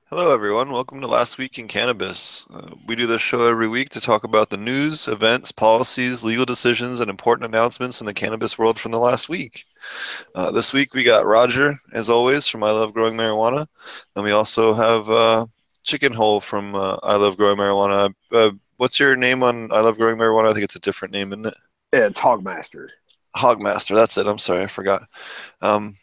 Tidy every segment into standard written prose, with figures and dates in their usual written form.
Hello, everyone. Welcome to Last Week in Cannabis. We do this show every week to talk about the news, events, policies, legal decisions, and important announcements in the cannabis world from the last week. This week we got Roger, as always, from I Love Growing Marijuana, and we also have Chicken Hole from I Love Growing Marijuana. What's your name on I Love Growing Marijuana? I think it's a different name, isn't it? It's Hogmaster. Hogmaster. That's it. I'm sorry, I forgot. Um,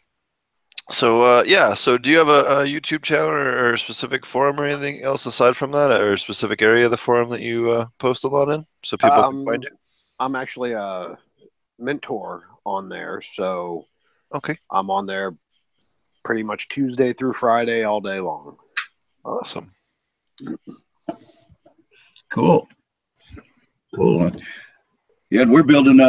yeah. So do you have a YouTube channel or a specific forum or anything else aside from that, or a specific area of the forum that you post a lot in, so people can find Um, you? I'm actually a mentor on there, so Okay. I'm on there pretty much Tuesday through Friday all day long. Awesome. Cool. Cool. Yeah, we're building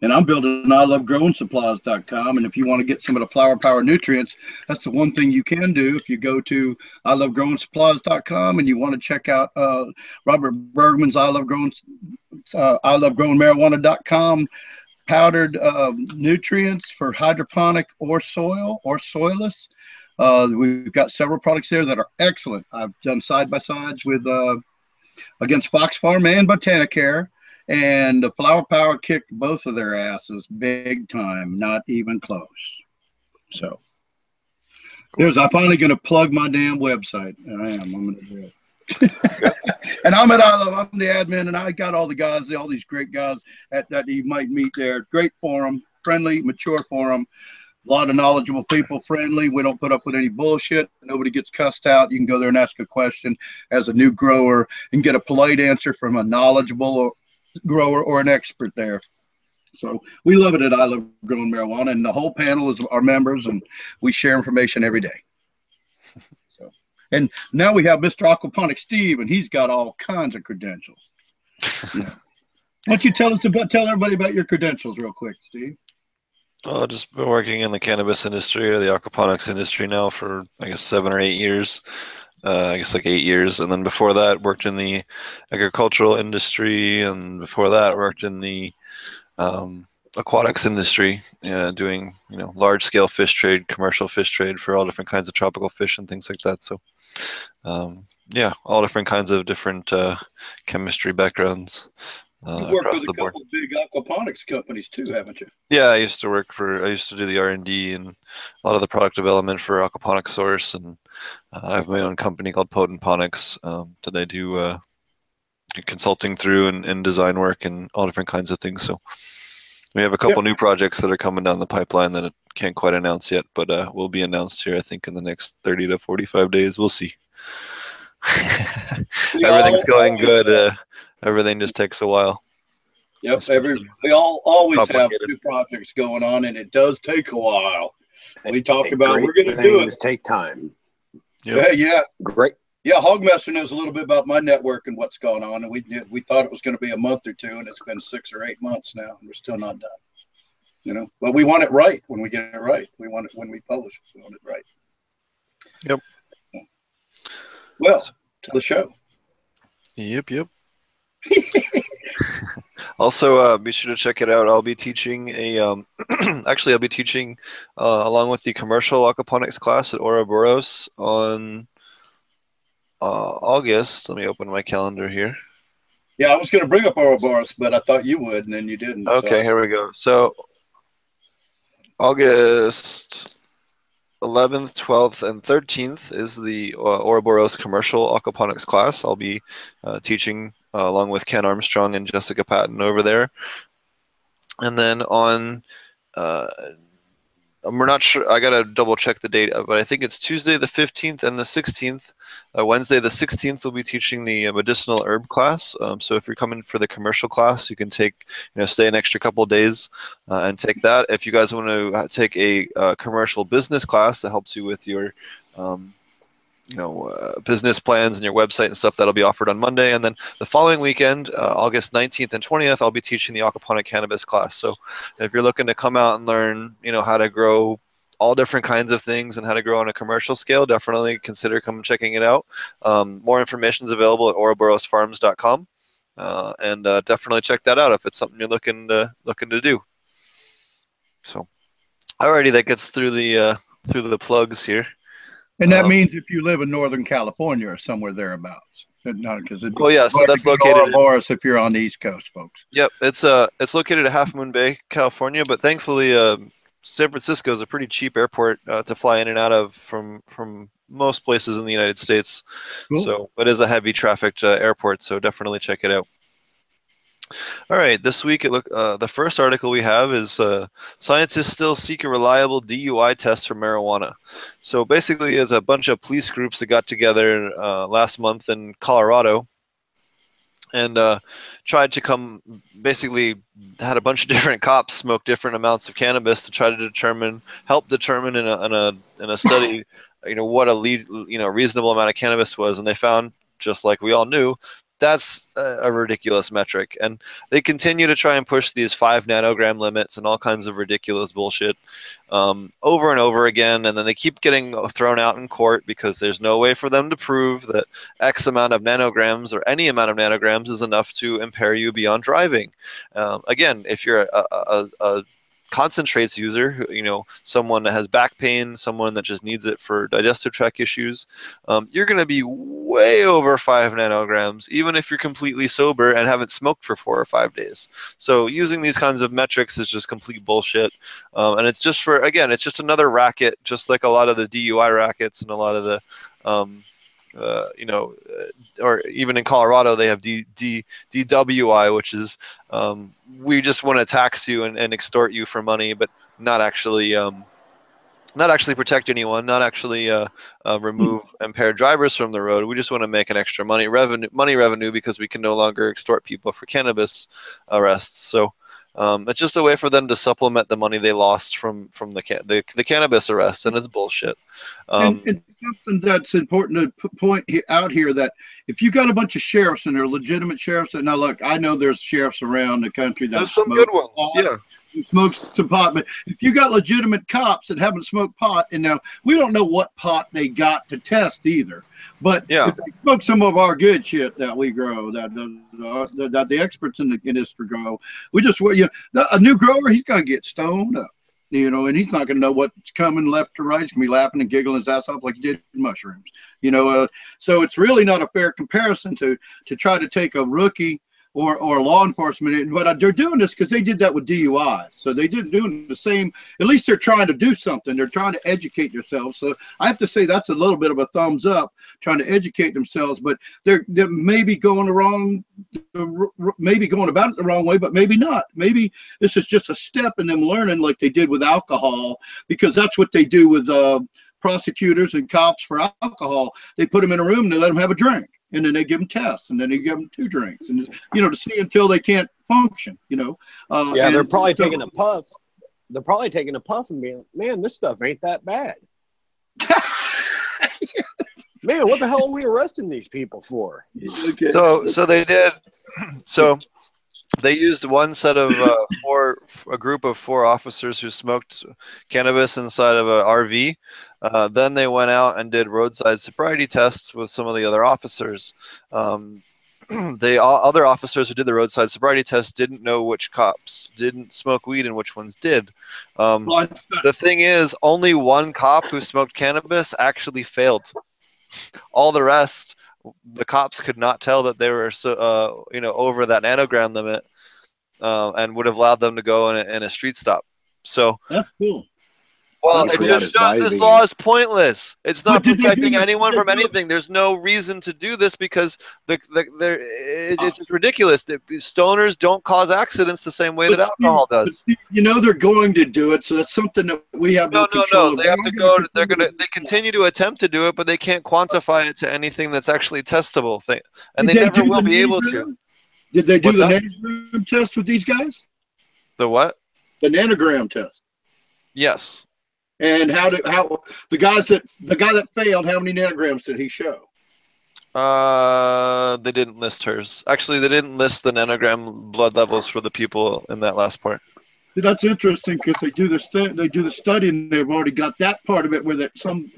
and I'm building ilovegrowing supplies.com. And if you want to get some of the flower power nutrients, that's the one thing you can do. If you go to ilovegrowing supplies.com and you want to check out Robert Bergman's ilovegrowing marijuana.com powdered nutrients for hydroponic or soil or soilless. We've got several products there that are excellent. I've done side by sides with against Fox Farm and Botanicare. And the Flower Power kicked both of their asses big time, not even close. So I'm finally going to plug my damn website. And I'm going to do it. And I'm I'm the admin, and I got all the guys, all these great guys that you might meet there. Great forum, friendly, mature forum. A lot of knowledgeable people, friendly. We don't put up with any bullshit. Nobody gets cussed out. You can go there and ask a question as a new grower and get a polite answer from a knowledgeable grower or an expert there. So we love it at I Love Growing Marijuana, and the whole panel is our members, and we share information every day. So, and now we have Mr. Aquaponic Steve, and he's got all kinds of credentials. Yeah. Why don't you tell everybody about your credentials real quick, Steve? I've just been working in the cannabis industry or the aquaponics industry now for, I guess, 7 or 8 years. I guess like 8 years. And then before that, worked in the agricultural industry. And before that, worked in the aquatics industry, doing, large scale fish trade, commercial fish trade for all different kinds of tropical fish and things like that. So, yeah, all different kinds of different chemistry backgrounds. You've worked Across with a the board. couple of big aquaponics companies too, haven't you? Yeah, I used to do the R&D and a lot of the product development for aquaponics source, and I have my own company called Ponics that I do consulting through and design work and all different kinds of things. So we have a couple new projects that are coming down the pipeline that I can't quite announce yet, but will be announced here, I think, in the next 30 to 45 days. We'll see. Everything's going good. Everything just takes a while. Yep. We all always have new projects going on, and it does take a while. We talk about we're going to do it. Take time. Yep. Yeah. Great. Yeah, Hogmaster knows a little bit about my network and what's going on, and we thought it was going to be a month or two, and it's been 6 or 8 months now, and we're still not done. But we want it right when we get it right. We want it when we publish. We want it right. Yep. Well, to the show. Yep. Also, be sure to check it out. I'll be teaching actually, I'll be teaching along with the commercial aquaponics class at Ouroboros on August. Let me open my calendar here. Yeah, I was going to bring up Ouroboros, but I thought you would, and then you didn't. Okay, here we go. So August 11th, 12th, and 13th is the Ouroboros commercial aquaponics class. I'll be teaching along with Ken Armstrong and Jessica Patton over there. And then on, we're not sure, I got to double check the date, but I think it's Tuesday the 15th and the 16th. Wednesday the 16th, we'll be teaching the medicinal herb class. So if you're coming for the commercial class, you can stay an extra couple of days and take that. If you guys want to take a commercial business class that helps you with your business plans and your website and stuff, that'll be offered on Monday. And then the following weekend, August 19th and 20th, I'll be teaching the aquaponic cannabis class. So if you're looking to come out and learn, how to grow all different kinds of things and how to grow on a commercial scale, definitely consider come checking it out. More information is available at ouroborosfarms.com. And definitely check that out if it's something you're looking to do. So, alrighty, that gets through the plugs here. And that means if you live in Northern California or somewhere thereabouts. Not because it Oh yeah, so that's located in Ouroboros if you're on the East Coast, folks. Yep, it's located at Half Moon Bay, California, but thankfully San Francisco is a pretty cheap airport to fly in and out of from most places in the United States. Cool. So it is a heavy trafficked airport, so definitely check it out. All right, this week the first article we have is scientists still seek a reliable DUI test for marijuana. So basically, it's a bunch of police groups that got together last month in Colorado and tried to basically had a bunch of different cops smoke different amounts of cannabis to try to help determine in a study, what a reasonable amount of cannabis was, and they found, just like we all knew, that's a ridiculous metric. And they continue to try and push these 5 nanogram limits and all kinds of ridiculous bullshit over and over again. And then they keep getting thrown out in court because there's no way for them to prove that X amount of nanograms or any amount of nanograms is enough to impair you beyond driving. Again, if you're a concentrates user, someone that has back pain, someone that just needs it for digestive tract issues, you're going to be way over 5 nanograms, even if you're completely sober and haven't smoked for 4 or 5 days. So using these kinds of metrics is just complete bullshit. And it's just it's just another racket, just like a lot of the DUI rackets and a lot of the, or even in Colorado, they have DWI, which is we just want to tax you and extort you for money, but not actually protect anyone, not actually remove impaired drivers from the road. We just want to make an extra money revenue because we can no longer extort people for cannabis arrests. So it's just a way for them to supplement the money they lost from the cannabis arrests, and it's bullshit. And something that's important to point out here, that if you got a bunch of sheriffs and they're legitimate sheriffs, and now look, I know there's sheriffs around the country that there's some good ones, yeah. Smokes some pot, but if you got legitimate cops that haven't smoked pot, and now we don't know what pot they got to test either, but if they smoke some of our good shit that we grow, that the experts in the industry grow, a new grower, he's gonna get stoned up, and he's not gonna know what's coming left to right. He's gonna be laughing and giggling his ass off like he did mushrooms, so it's really not a fair comparison to try to take a rookie or law enforcement, but they're doing this because they did that with DUI. So they did doing the same. At least they're trying to do something. They're trying to educate themselves. So I have to say that's a little bit of a thumbs up, trying to educate themselves. But they're maybe going maybe going about it the wrong way, but maybe not. Maybe this is just a step in them learning, like they did with alcohol, because that's what they do with prosecutors and cops for alcohol. They put them in a room and they let them have a drink, and then they give them tests, and then they give them 2 drinks, and to see until they can't function. They're probably taking a puff. They're probably taking a puff and being, man, this stuff ain't that bad. Man, what the hell are we arresting these people for? Okay. So they did. So they used one set of a group of 4 officers who smoked cannabis inside of an RV. Then they went out and did roadside sobriety tests with some of the other officers. Other officers who did the roadside sobriety test didn't know which cops didn't smoke weed and which ones did. The thing is, only one cop who smoked cannabis actually failed. All the rest, the cops could not tell that they were over that nanogram limit, and would have allowed them to go in a street stop. So that's cool. Well, it just shows this law is pointless. It's not protecting anyone from anything. There's no reason to do this because it's just ridiculous. Stoners don't cause accidents the same way that alcohol does. They're going to do it, so that's something that we have no control over. They have to go. They continue to attempt to do it, but they can't quantify it to anything that's actually testable. And they never will be able to. Did they do the nanogram test with these guys? The what? The nanogram test. Yes. And how the guy that failed, how many nanograms did he show? They didn't list hers. Actually, they didn't list the nanogram blood levels for the people in that last part. That's interesting because they do the study and they've already got that part of it where some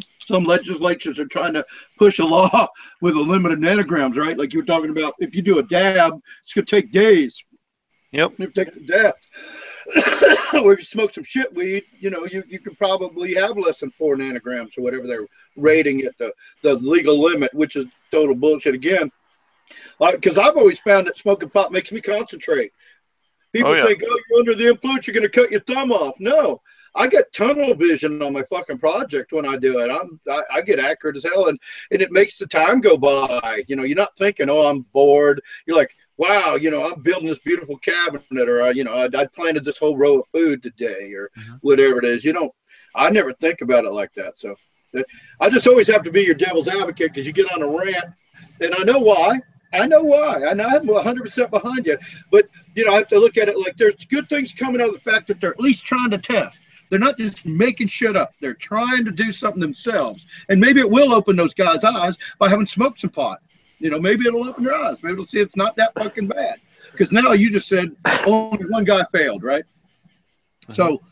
legislatures are trying to push a law with a limit of nanograms, right? Like you were talking about, if you do a dab, it's going to take days. Yep. You take the dabs. Or if you smoke some shit weed, you know, you can probably have less than 4 nanograms or whatever they're rating at the legal limit, which is total bullshit again. Because I've always found that smoking pot makes me concentrate. Oh People yeah. think, oh, you're under the influence, you're going to cut your thumb off. No, I get tunnel vision on my fucking project when I do it. I get accurate as hell, and it makes the time go by. You know, you're not thinking, oh, I'm bored. You're like, wow, you know, I'm building this beautiful cabinet, or you know, I planted this whole row of food today, or whatever it is. You don't. I never think about it like that. So I just always have to be your devil's advocate because you get on a rant, and I know why. I know why. And I'm 100% behind you. But, you know, I have to look at it like there's good things coming out of the fact that they're at least trying to test. They're not just making shit up. They're trying to do something themselves. And maybe it will open those guys' eyes by having smoked some pot. You know, maybe it'll open their eyes. Maybe they'll see it's not that fucking bad. Because now you just said only one guy failed, right? So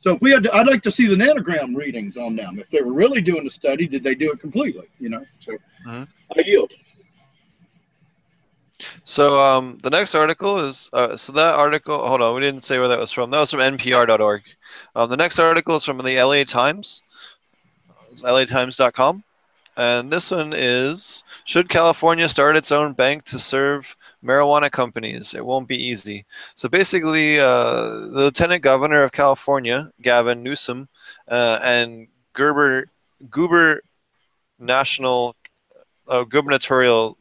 if we had to, I'd like to see the nanogram readings on them. If they were really doing the study, did they do it completely? You know, so I yield. So the next article is so that article. Hold on, we didn't say where that was from. That was from NPR.org. The next article is from the LA Times, LATimes.com, and this one is: Should California start its own bank to serve marijuana companies? It won't be easy. So basically, the Lieutenant Governor of California, Gavin Newsom, and Goober National gubernatorial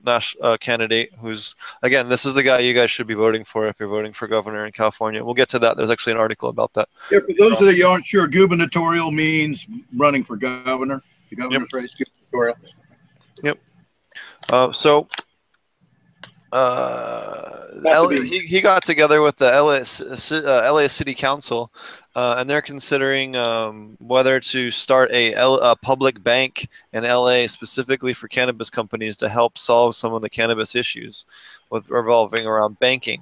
candidate, who's, again, this is the guy you guys should be voting for if you're voting for governor in California. We'll get to that. There's actually an article about that. Yeah, for those of you who aren't sure, gubernatorial means running for governor. The governor's race, gubernatorial. Yep. So he got together with the LA City Council, and they're considering whether to start a public bank in LA specifically for cannabis companies to help solve some of the cannabis issues revolving around banking.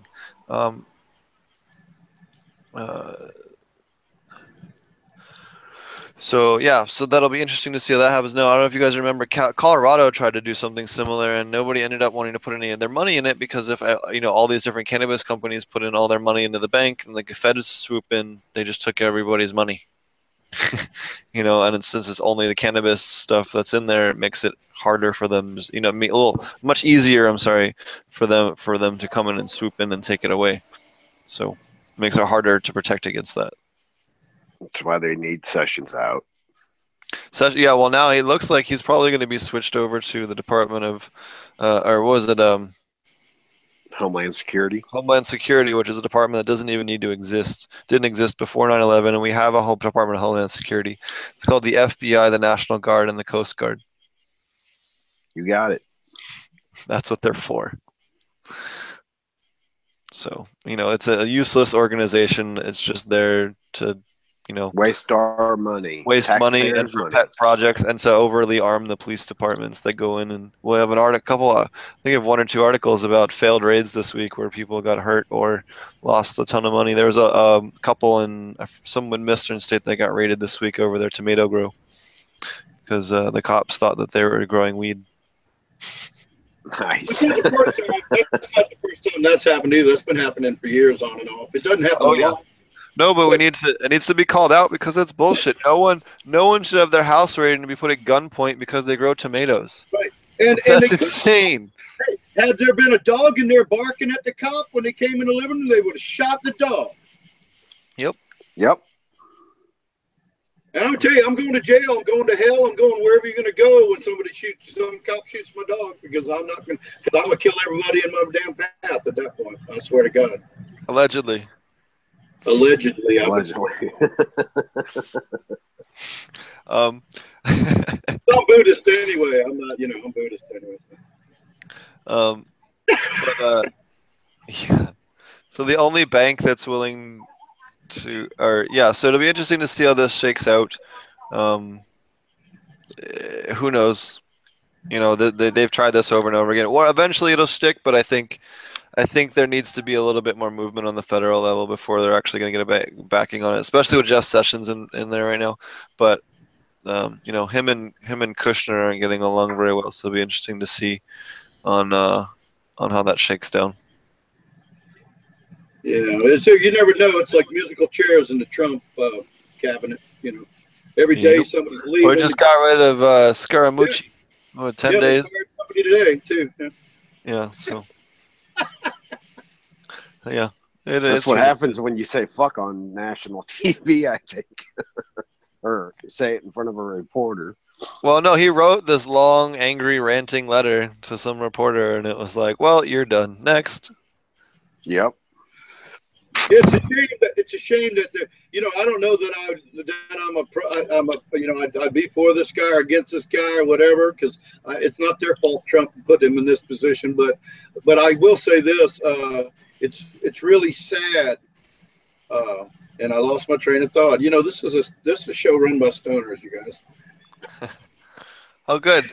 So yeah, so that'll be interesting to see how that happens. No, I don't know if you guys remember, Colorado tried to do something similar, and nobody ended up wanting to put any of their money in it because if all these different cannabis companies put in all their money into the bank, and the feds swoop in, they just took everybody's money. And since it's only the cannabis stuff that's in there, it makes it harder for them. A little much easier. I'm sorry, for them to come in and swoop in and take it away. So it makes it harder to protect against that. That's why they need Sessions out. Yeah, well, now it looks like he's probably going to be switched over to the Department of, or was it Homeland Security? Homeland Security, which is a department that doesn't even need to exist. Didn't exist before 9/11, and we have a whole Department of Homeland Security. It's called the FBI, the National Guard, and the Coast Guard. You got it. That's what they're for. So, it's a useless organization. It's just there to waste our money, and for pet projects, and to overly arm the police departments that go in. And we'll have I think I have 1 or 2 articles about failed raids this week where people got hurt or lost a ton of money. There was a couple in some in Western State that got raided this week over their tomato grow because the cops thought that they were growing weed. Nice. That's not the first time that's happened either. That's been happening for years on and off. It doesn't happen a lot. No, but it needs to be called out because it's bullshit. No one should have their house raided and be put at gunpoint because they grow tomatoes. Right. And that's insane. Had there been a dog in there barking at the cop when they came in the living room, they would have shot the dog. Yep. And I'm gonna tell you, I'm going to jail, I'm going to hell, I'm going wherever you're gonna go when some cop shoots my dog because I'm gonna kill everybody in my damn path at that point. I swear to God. Allegedly. I'm Buddhist anyway. I'm not, I'm Buddhist anyway. Yeah. So the only bank that's willing to, so it'll be interesting to see how this shakes out. Who knows? They've tried this over and over again. Well, eventually it'll stick, but I think there needs to be a little bit more movement on the federal level before they're actually going to get a backing on it, especially with Jeff Sessions in there right now. But him and Kushner aren't getting along very well, so it'll be interesting to see on how that shakes down. Yeah, so you never know. It's like musical chairs in the Trump cabinet. Every day Yep. somebody's We leaving. just got rid of Yeah, Scaramucci. What, 10 yeah, they days? fired somebody today too. Yeah. Yeah, so yeah, That's it's what ridiculous. happens when you say fuck on national TV, I think, or say it in front of a reporter. Well, no, he wrote this long, angry, ranting letter to some reporter, and it was like, "Well, you're done. Next." Yep. It's a shame that I don't know that I'd be for this guy or against this guy or whatever, because it's not their fault Trump put him in this position. But I will say this: it's really sad. Uh, and I lost my train of thought. This is a show run by stoners, you guys. Oh, good.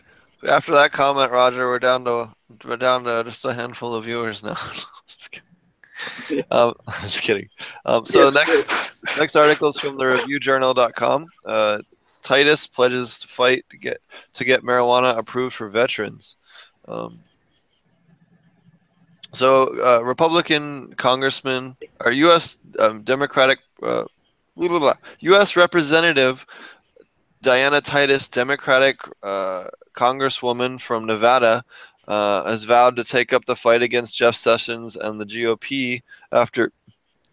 After that comment, Roger, we're down to just a handful of viewers now. Just kidding. Just kidding. So Yes, next article is from the reviewjournal.com. Titus pledges to fight to get marijuana approved for veterans. Republican congressman or U.S. Democratic U.S. Representative Diana Titus, Democratic congresswoman from Nevada, has vowed to take up the fight against Jeff Sessions and the GOP after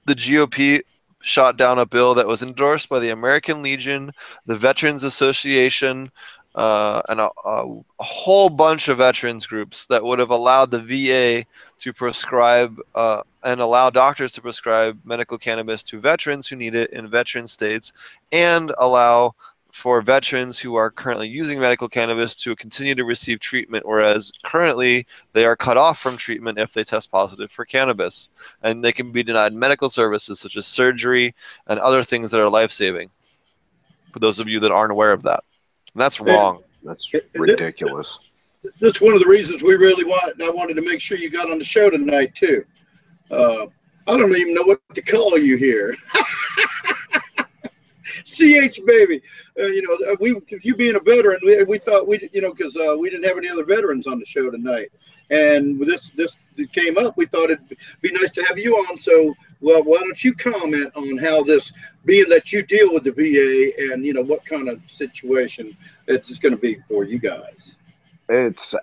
the GOP shot down a bill that was endorsed by the American Legion, the Veterans Association, and a whole bunch of veterans groups that would have allowed the VA to prescribe and allow doctors to prescribe medical cannabis to veterans who need it in veteran states, and allow for veterans who are currently using medical cannabis to continue to receive treatment, whereas currently they are cut off from treatment if they test positive for cannabis. And they can be denied medical services such as surgery and other things that are life-saving, for those of you that aren't aware of that. And that's wrong. That's ridiculous. That's one of the reasons I wanted to make sure you got on the show tonight too. I don't even know what to call you here. CH baby, you being a veteran, we thought because we didn't have any other veterans on the show tonight, and this came up. We thought it'd be nice to have you on. So, well, why don't you comment on how this, being that you deal with the VA, and what kind of situation it's going to be for you guys. It's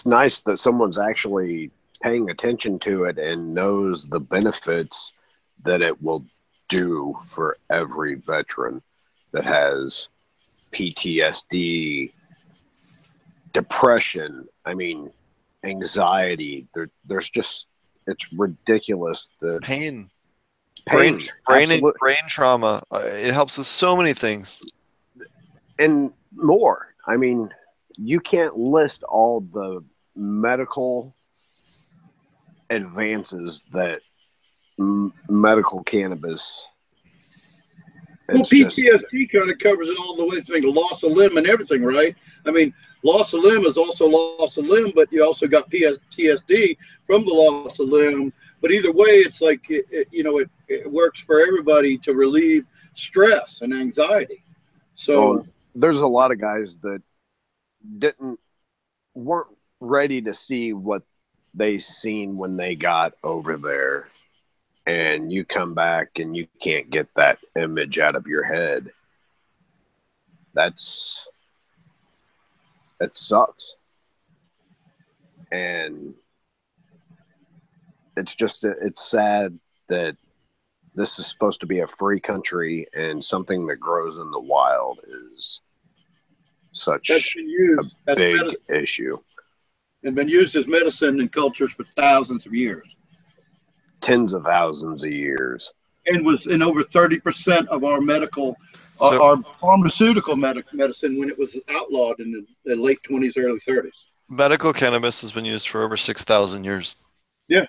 nice that someone's actually paying attention to it and knows the benefits that it will do for every veteran that has PTSD, depression, anxiety. It's ridiculous. The Pain. pain, Brain trauma. It helps with so many things. And more. You can't list all the medical advances that medical cannabis. Well, PTSD kind of covers it all the way through loss of limb and everything, right? Loss of limb is also loss of limb, but you also got PTSD from the loss of limb. But either way, it's like it works for everybody to relieve stress and anxiety. So there's a lot of guys that weren't ready to see what they seen when they got over there, and you come back and you can't get that image out of your head. That sucks. And it's sad that this is supposed to be a free country, and something that grows in the wild is such a big issue. And been used as medicine in cultures for thousands of years. Tens of thousands of years. And was in over 30% of our our pharmaceutical medicine when it was outlawed in the late 20s, early 30s. Medical cannabis has been used for over 6,000 years. Yeah.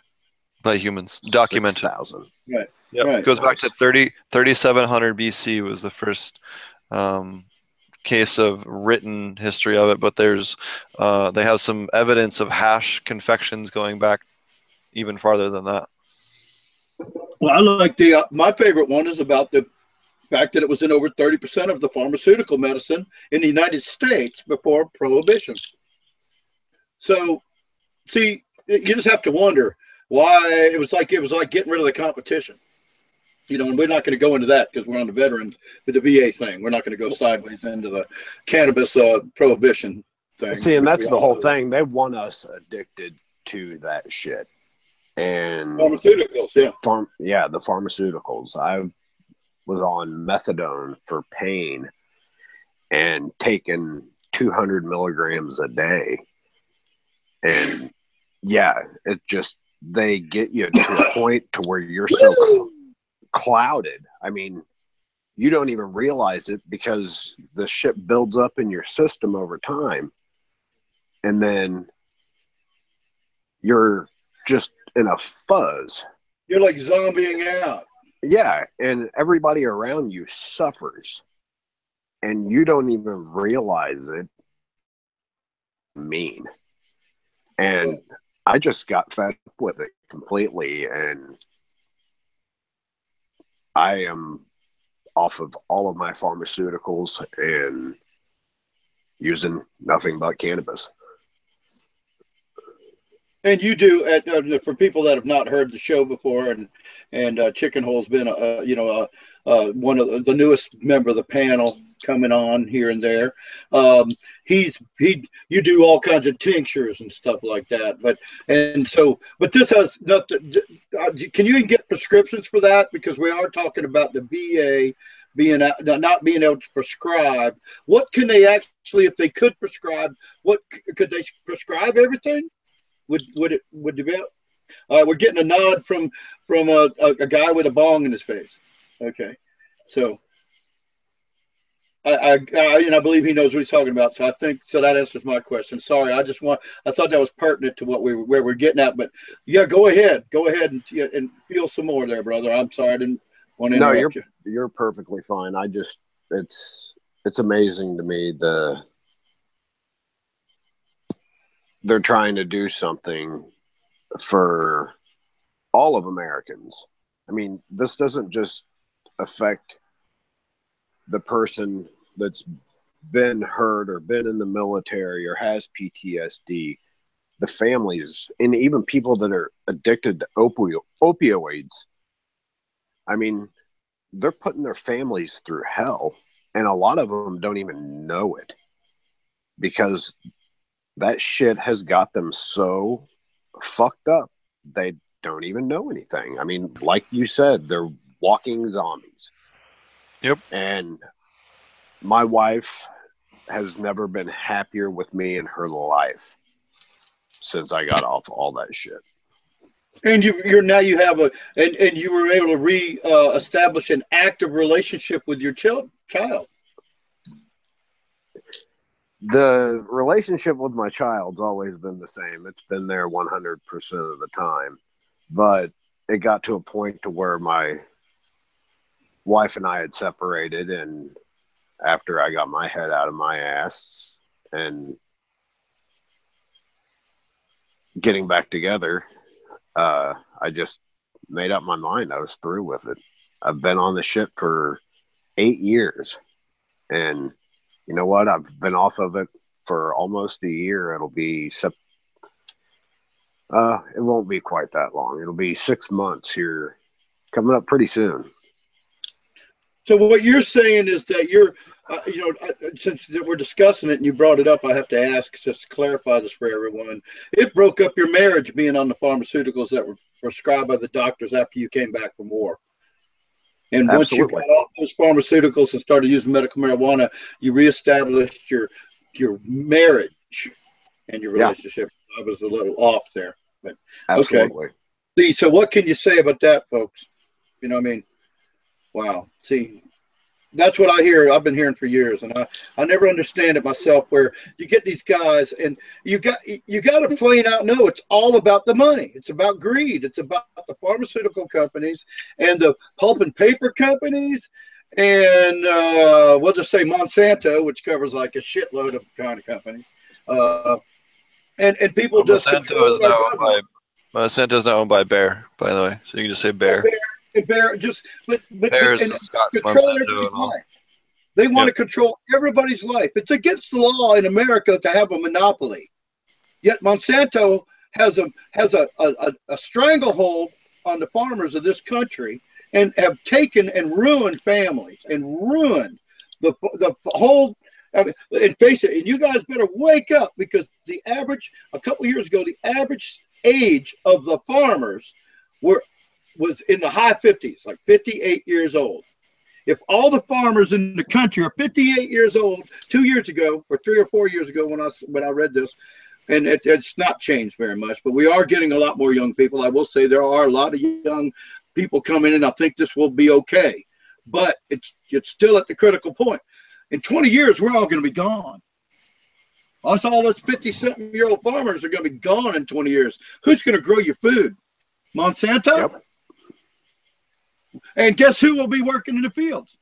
By humans. Documented. 6,000. Right. Yep. Right. It goes back to 3,700 BC was the first case of written history of it, but there's they have some evidence of hash confections going back even farther than that. Well, I like my favorite one is about the fact that it was in over 30% of the pharmaceutical medicine in the United States before Prohibition. So, see, you just have to wonder, why it was like getting rid of the competition. You know, and we're not going to go into that because we're on the veterans with the VA thing. We're not going to go sideways into the cannabis prohibition thing. See, and that's the whole thing. They want us addicted to that shit. And pharmaceuticals, yeah. The pharmaceuticals. I was on methadone for pain and taking 200 milligrams a day. And yeah, it just, they get you to a point to where you're so clouded. I mean, you don't even realize it because the shit builds up in your system over time. And then you're just in a fuzz. You're like zombieing out. Yeah, and everybody around you suffers. And you don't even realize it. Mean. And I just got fed up with it completely, and I am off of all of my pharmaceuticals and using nothing but cannabis. And you do, for people that have not heard the show before, and Chicken Hole's been one of the newest member of the panel coming on here and there. You do all kinds of tinctures and stuff like that. But this has nothing. Can you even get prescriptions for that? Because we are talking about the VA not being able to prescribe. What can they actually, if they could prescribe, what could they prescribe everything? Would you be? We're getting a nod from a guy with a bong in his face. Okay, so I believe he knows what he's talking about. So I think so that answers my question. Sorry, I thought that was pertinent to where we're getting at. But yeah, go ahead and feel some more there, brother. I'm sorry, I didn't want to interrupt you. You're perfectly fine. It's amazing to me they're trying to do something for all of Americans. I mean, this doesn't just affect the person that's been hurt or been in the military or has PTSD, the families, and even people that are addicted to opioids. I mean, they're putting their families through hell, and a lot of them don't even know it because that shit has got them so fucked up they don't even know anything. I mean, like you said, they're walking zombies. Yep. And my wife has never been happier with me in her life since I got off all that shit. And you were able to establish an active relationship with your child. The relationship with my child's always been the same. It's been there 100% of the time. But it got to a point to where my wife and I had separated, and after I got my head out of my ass and getting back together, I just made up my mind. I was through with it. I've been on the shit for 8 years, and you know what? I've been off of it for almost a year. It'll be it won't be quite that long. It'll be 6 months here, coming up pretty soon. So what you're saying is that you're, since we're discussing it and you brought it up, I have to ask just to clarify this for everyone. It broke up your marriage being on the pharmaceuticals that were prescribed by the doctors after you came back from war. And once you got off those pharmaceuticals and started using medical marijuana, you reestablished your marriage and your relationship. I was a little off there, but absolutely. Okay. See, so what can you say about that, folks? You know what I mean? Wow. See, that's what I hear. I've been hearing for years, and I never understand it myself. Where you get these guys, and you got to plain out know it's all about the money. It's about greed. It's about the pharmaceutical companies and the pulp and paper companies, and we'll just say Monsanto, which covers like a shitload of kind of companies. And people just Monsanto is now owned by Bayer, by the way, so you can just say Bayer. Bayer just but Bayer is Scott's Monsanto and all. They want to control everybody's life. It's against the law in America to have a monopoly. Yet Monsanto has a stranglehold on the farmers of this country, and have taken and ruined families and ruined the whole. I mean, and face it, and you guys better wake up, because the average, a couple of years ago, the average age of the farmers was in the high 50s, like 58 years old. If all the farmers in the country are 58 years old 2 years ago, or 3 or 4 years ago when I read this, and it's not changed very much, but we are getting a lot more young people. I will say there are a lot of young people coming in. I think this will be okay, but it's still at the critical point. In 20 years, we're all going to be gone. All those 50-something-year-old farmers are going to be gone in 20 years. Who's going to grow your food? Monsanto? Yep. And guess who will be working in the fields?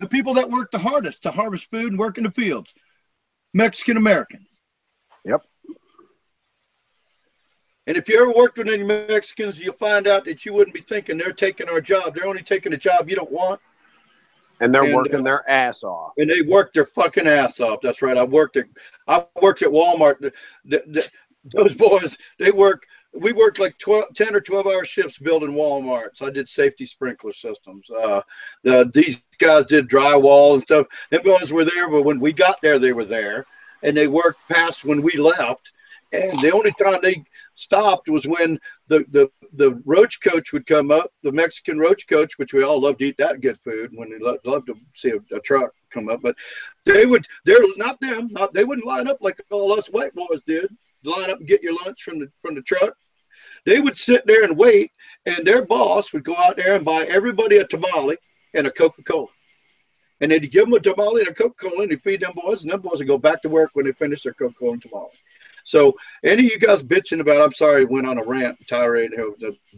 The people that work the hardest to harvest food and work in the fields. Mexican Americans. Yep. And if you ever worked with any Mexicans, you'll find out that you wouldn't be thinking they're taking our job. They're only taking a job you don't want. And they're working their ass off. And they work their fucking ass off. That's right. I worked at Walmart. Those boys, we worked like 10 or 12-hour shifts building Walmarts. I did safety sprinkler systems. These guys did drywall and stuff. Them guys were there, but when we got there, they were there. And they worked past when we left. And the only time they stopped was when the roach coach would come up, the Mexican roach coach, which we all love to eat that good food when they love to see a truck come up. But they wouldn't line up like all us white boys did, line up and get your lunch from the truck. They would sit there and wait, and their boss would go out there and buy everybody a tamale and a Coca-Cola. And they'd give them a tamale and a Coca-La, and they'd feed them boys, and them boys would go back to work when they finish their Coca-Cola and tamale. So any of you guys bitching about, I'm sorry, went on a rant, tirade,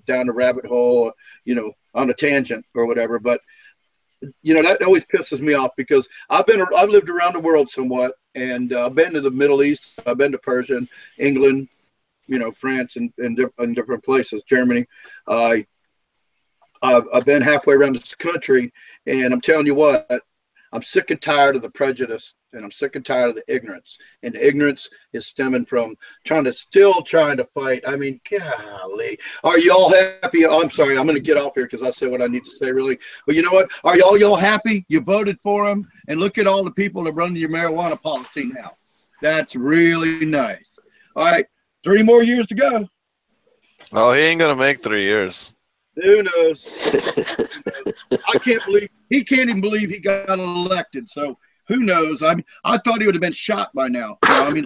down the rabbit hole, on a tangent or whatever. But, that always pisses me off, because I've lived around the world somewhat, and I've been to the Middle East. I've been to Persia, England, France, and different places, Germany. I've been halfway around this country, and I'm telling you what, I'm sick and tired of the prejudice, and I'm sick and tired of the ignorance. And the ignorance is stemming from trying to fight. I mean, golly. Are you all happy? Oh, I'm sorry. I'm going to get off here because I say what I need to say, really. But you know what? Are y'all happy? You voted for him. And look at all the people that run your marijuana policy now. That's really nice. All right. 3 more years to go. Oh, he ain't going to make 3 years. Who knows? He can't even believe he got elected. So who knows? I mean, I thought he would have been shot by now. I'm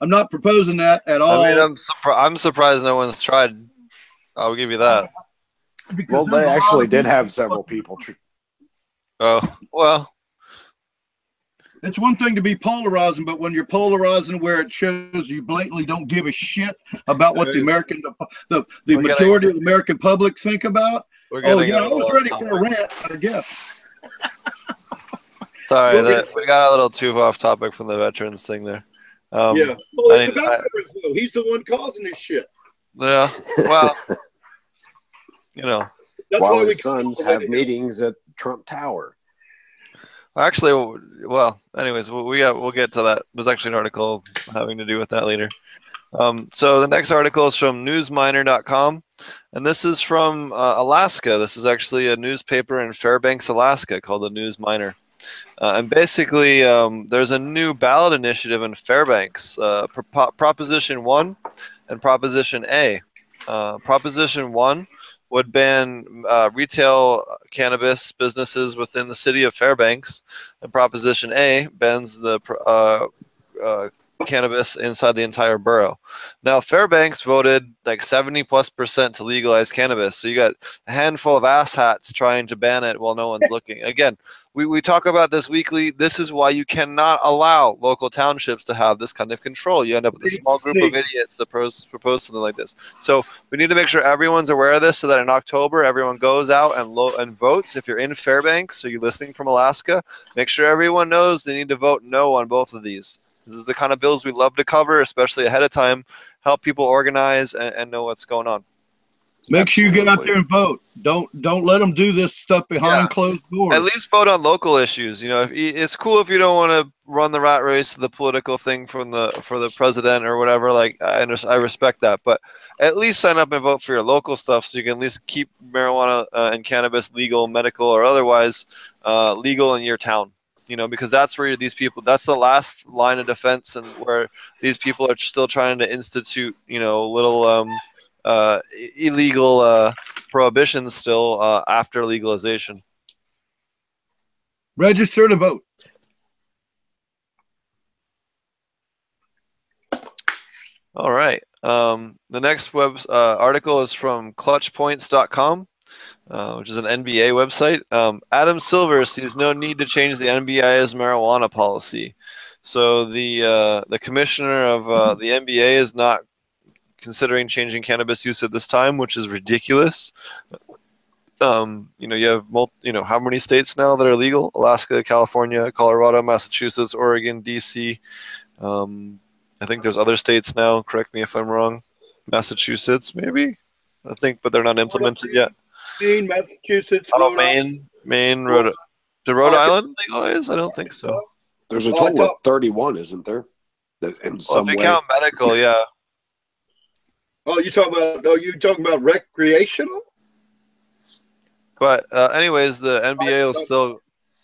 not proposing that at all. I mean, I'm surprised no one's tried. I'll give you that. Well, they actually did have several people. Oh, well. It's one thing to be polarizing, but when you're polarizing where it shows you blatantly don't give a shit about what the majority of the American public think about. I was ready for a rant, I guess. Sorry, we got a little too off topic from the veterans thing there. Yeah, well, it's about veterans, though. He's the one causing this shit. Yeah, well, That's while why his sons have meetings at Trump Tower. Actually, well, anyways, we'll get to that. There's actually an article having to do with that later. So the next article is from newsminer.com, and this is from Alaska. This is actually a newspaper in Fairbanks, Alaska, called the News Miner. And basically, there's a new ballot initiative in Fairbanks, Proposition 1 and Proposition A. Proposition 1 would ban retail cannabis businesses within the city of Fairbanks, and Proposition A bans the cannabis inside the entire borough. Now, Fairbanks voted like 70+% to legalize cannabis, so you got a handful of asshats trying to ban it while no one's looking. Again, we talk about this weekly. This is why you cannot allow local townships to have this kind of control. You end up with a small group of idiots that propose something like this. So we need to make sure everyone's aware of this, so that in October everyone goes out and votes. If you're in Fairbanks, so you're listening from Alaska, make sure everyone knows they need to vote no on both of these. This is the kind of bills we love to cover, especially ahead of time, help people organize and know what's going on. Make sure you get out Absolutely. there and vote. Don't let them do this stuff behind closed At doors. least vote on local issues. You know, it's cool if you don't want to run the rat race to the political thing for the president or whatever. Like I respect that, but at least sign up and vote for your local stuff so you can at least keep marijuana and cannabis legal, medical or otherwise, legal in your town. You know, because that's where these people. That's the last line of defense, and where these people are still trying to institute, you know, little illegal prohibitions still after legalization. Register to vote. All right. The next article is from clutchpoints.com, which is an NBA website. Adam Silver sees no need to change the NBA's marijuana policy. So the commissioner of the NBA is not considering changing cannabis use at this time, which is ridiculous. You know, you have how many states now that are legal? Alaska, California, Colorado, Massachusetts, Oregon, DC. I think there's other states now. Correct me if I'm wrong. Massachusetts, maybe. I think, but they're not implemented yet. Maine, Massachusetts, Oh, Rhode Island. Maine, Did Rhode Island legalize? I don't think so. There's a total of 31, isn't there? That in Well, some if you way. count medical, yeah. Oh, you talking about recreational? But anyways, the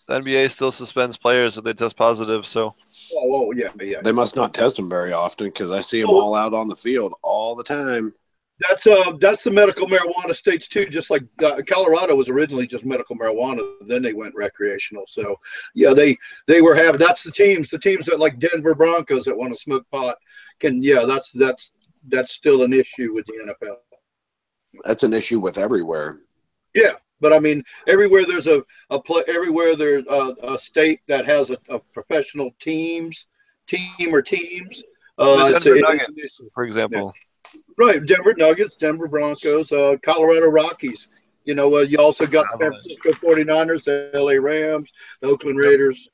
NBA still suspends players if they test positive. So Oh, yeah. They must not test them very often because I see them all out on the field all the time. That's the medical marijuana states too. Just like Colorado was originally just medical marijuana, then they went recreational. So yeah, they were having that's the teams that like Denver Broncos that want to smoke pot can that's still an issue with the NFL. That's an issue with everywhere. Yeah, but I mean everywhere there's everywhere there's a state that has a professional team or teams. the Denver Nuggets, for example. Right, Denver Nuggets, Denver Broncos, Colorado Rockies. You know, you also got the San Francisco 49ers, the LA Rams, the Oakland Raiders,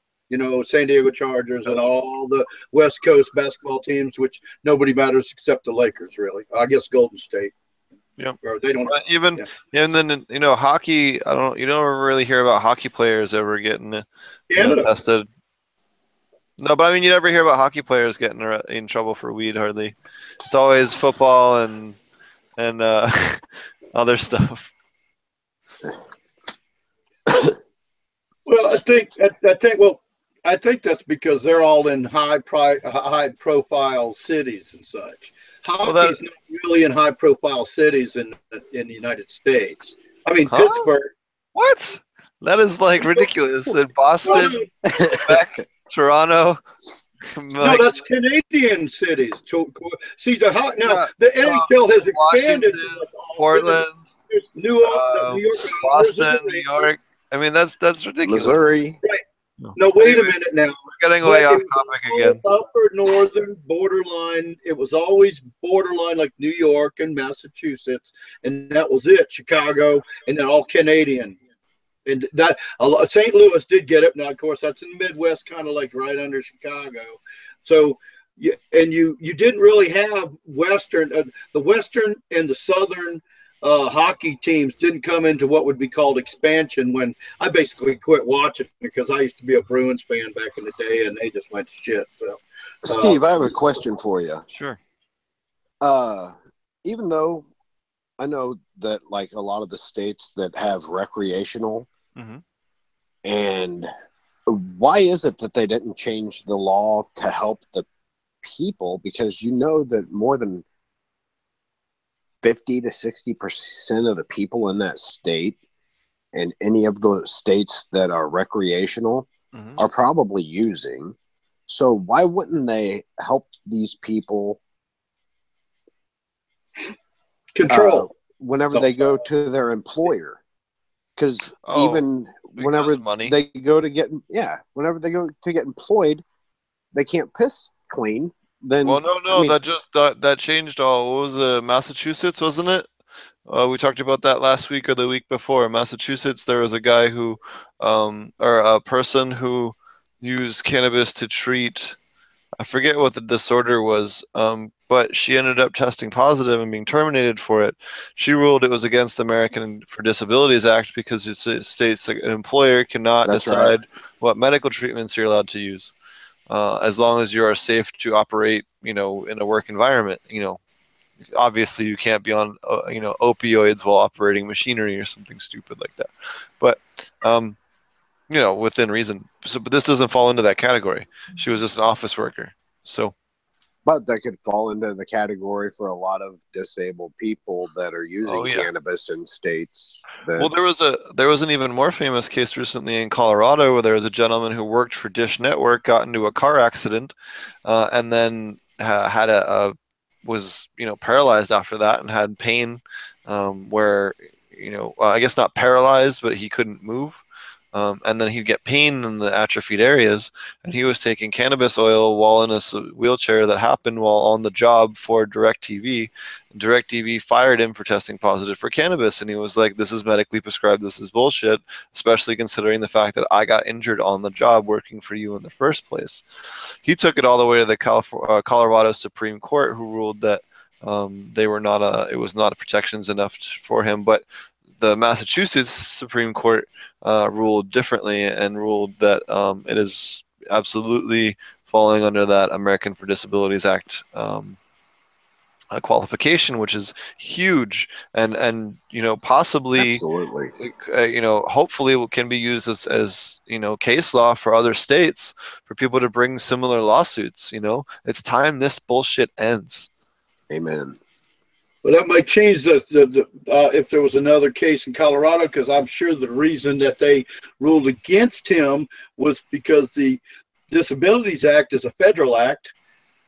San Diego Chargers, and all the West Coast basketball teams, which nobody matters except the Lakers, really. I guess Golden State. Yeah, they don't even. Yeah. And then hockey. You don't really hear about hockey players ever getting tested. No, but I mean, you never hear about hockey players getting in trouble for weed. Hardly. It's always football and other stuff. Well, I think that's because they're all in high profile cities and such. Hockey's not really in high profile cities in the United States. I mean, Pittsburgh. What? That is like ridiculous. In Boston, Quebec, Toronto. No, that's Canadian cities. See, the NHL has expanded. Portland, New York, Boston, New York. I mean, that's ridiculous. Missouri. Right. No, wait a minute now. We're getting way off topic again. Upper northern borderline. It was always borderline like New York and Massachusetts, and that was it. Chicago, and then all Canadian. And that St. Louis did get it. Now, of course, that's in the Midwest, kind of like right under Chicago. So, you didn't really have the Western and the Southern hockey teams didn't come into what would be called expansion when I basically quit watching because I used to be a Bruins fan back in the day, and they just went to shit. So, Steve, I have a question for you. Sure. Even though I know that like a lot of the states that have recreational, and why is it that they didn't change the law to help the people? Because that more than 50 to 60% of the people in that state and any of the states that are recreational are probably using. So why wouldn't they help these people control whenever they go to their employer? Because whenever they go to get employed, they can't piss clean. Then that changed all. What was it? Massachusetts, wasn't it? We talked about that last week or the week before. Massachusetts, there was a guy who, or a person who used cannabis to treat. I forget what the disorder was. but she ended up testing positive and being terminated for it. She ruled it was against the American for Disabilities Act because it states that an employer cannot That's right. decide what medical treatments you're allowed to use, as long as you are safe to operate, in a work environment. Obviously you can't be on, opioids while operating machinery or something stupid like that. But, within reason. So, but this doesn't fall into that category. She was just an office worker. So, But that could fall into the category for a lot of disabled people that are oh using yeah. cannabis in states Well, that. there was an even more famous case recently in Colorado where there was a gentleman who worked for Dish Network, got into a car accident, and then had was paralyzed after that and had pain, where I guess not paralyzed, but he couldn't move. And then he'd get pain in the atrophied areas, and he was taking cannabis oil while in a wheelchair. That happened while on the job for DirecTV. DirecTV fired him for testing positive for cannabis, and he was like, "This is medically prescribed. This is bullshit, especially considering the fact that I got injured on the job working for you in the first place." He took it all the way to the Colorado Supreme Court, who ruled that they were not it was not protections enough for him. But the Massachusetts Supreme Court ruled differently and ruled that it is absolutely falling under that American for Disabilities Act a qualification, which is huge, and possibly, Absolutely. hopefully it can be used as case law for other states for people to bring similar lawsuits. It's time this bullshit ends. Amen. Well, that might change if there was another case in Colorado, because I'm sure the reason that they ruled against him was because the Disabilities Act is a federal act,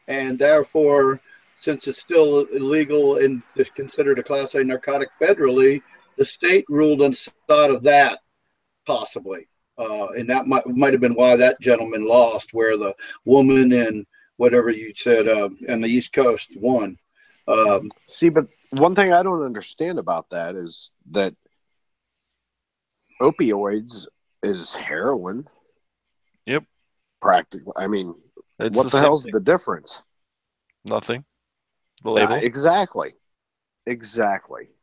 and therefore, since it's still illegal and is considered a Class A narcotic federally, the state ruled on the side of that, possibly. And that might have been why that gentleman lost, where the woman in whatever you said on the East Coast won. See, but one thing I don't understand about that is that opioids is heroin. Yep. Practically. I mean, It's what the hell's the difference? Nothing. The label. Exactly.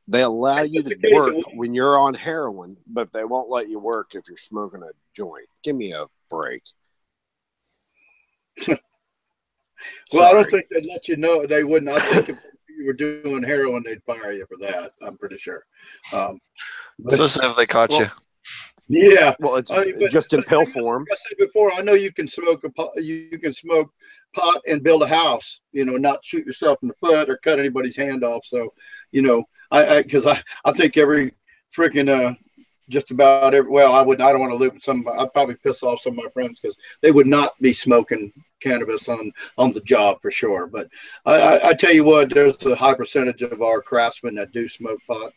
They allow you to work when you're on heroin, but they won't let you work if you're smoking a joint. Give me a break. Well, I don't think they'd let you know. They wouldn't. I think if you were doing heroin, they'd fire you for that. I'm pretty sure. Especially if they caught you. Yeah. Well, it's just in pill form. Like I said before, I know you can smoke pot and build a house. Not shoot yourself in the foot or cut anybody's hand off. So, because I think every freaking just about every. Well, I don't want to live with some. I'd probably piss off some of my friends because they would not be smoking cannabis on the job for sure. But I tell you what, there's a high percentage of our craftsmen that do smoke pot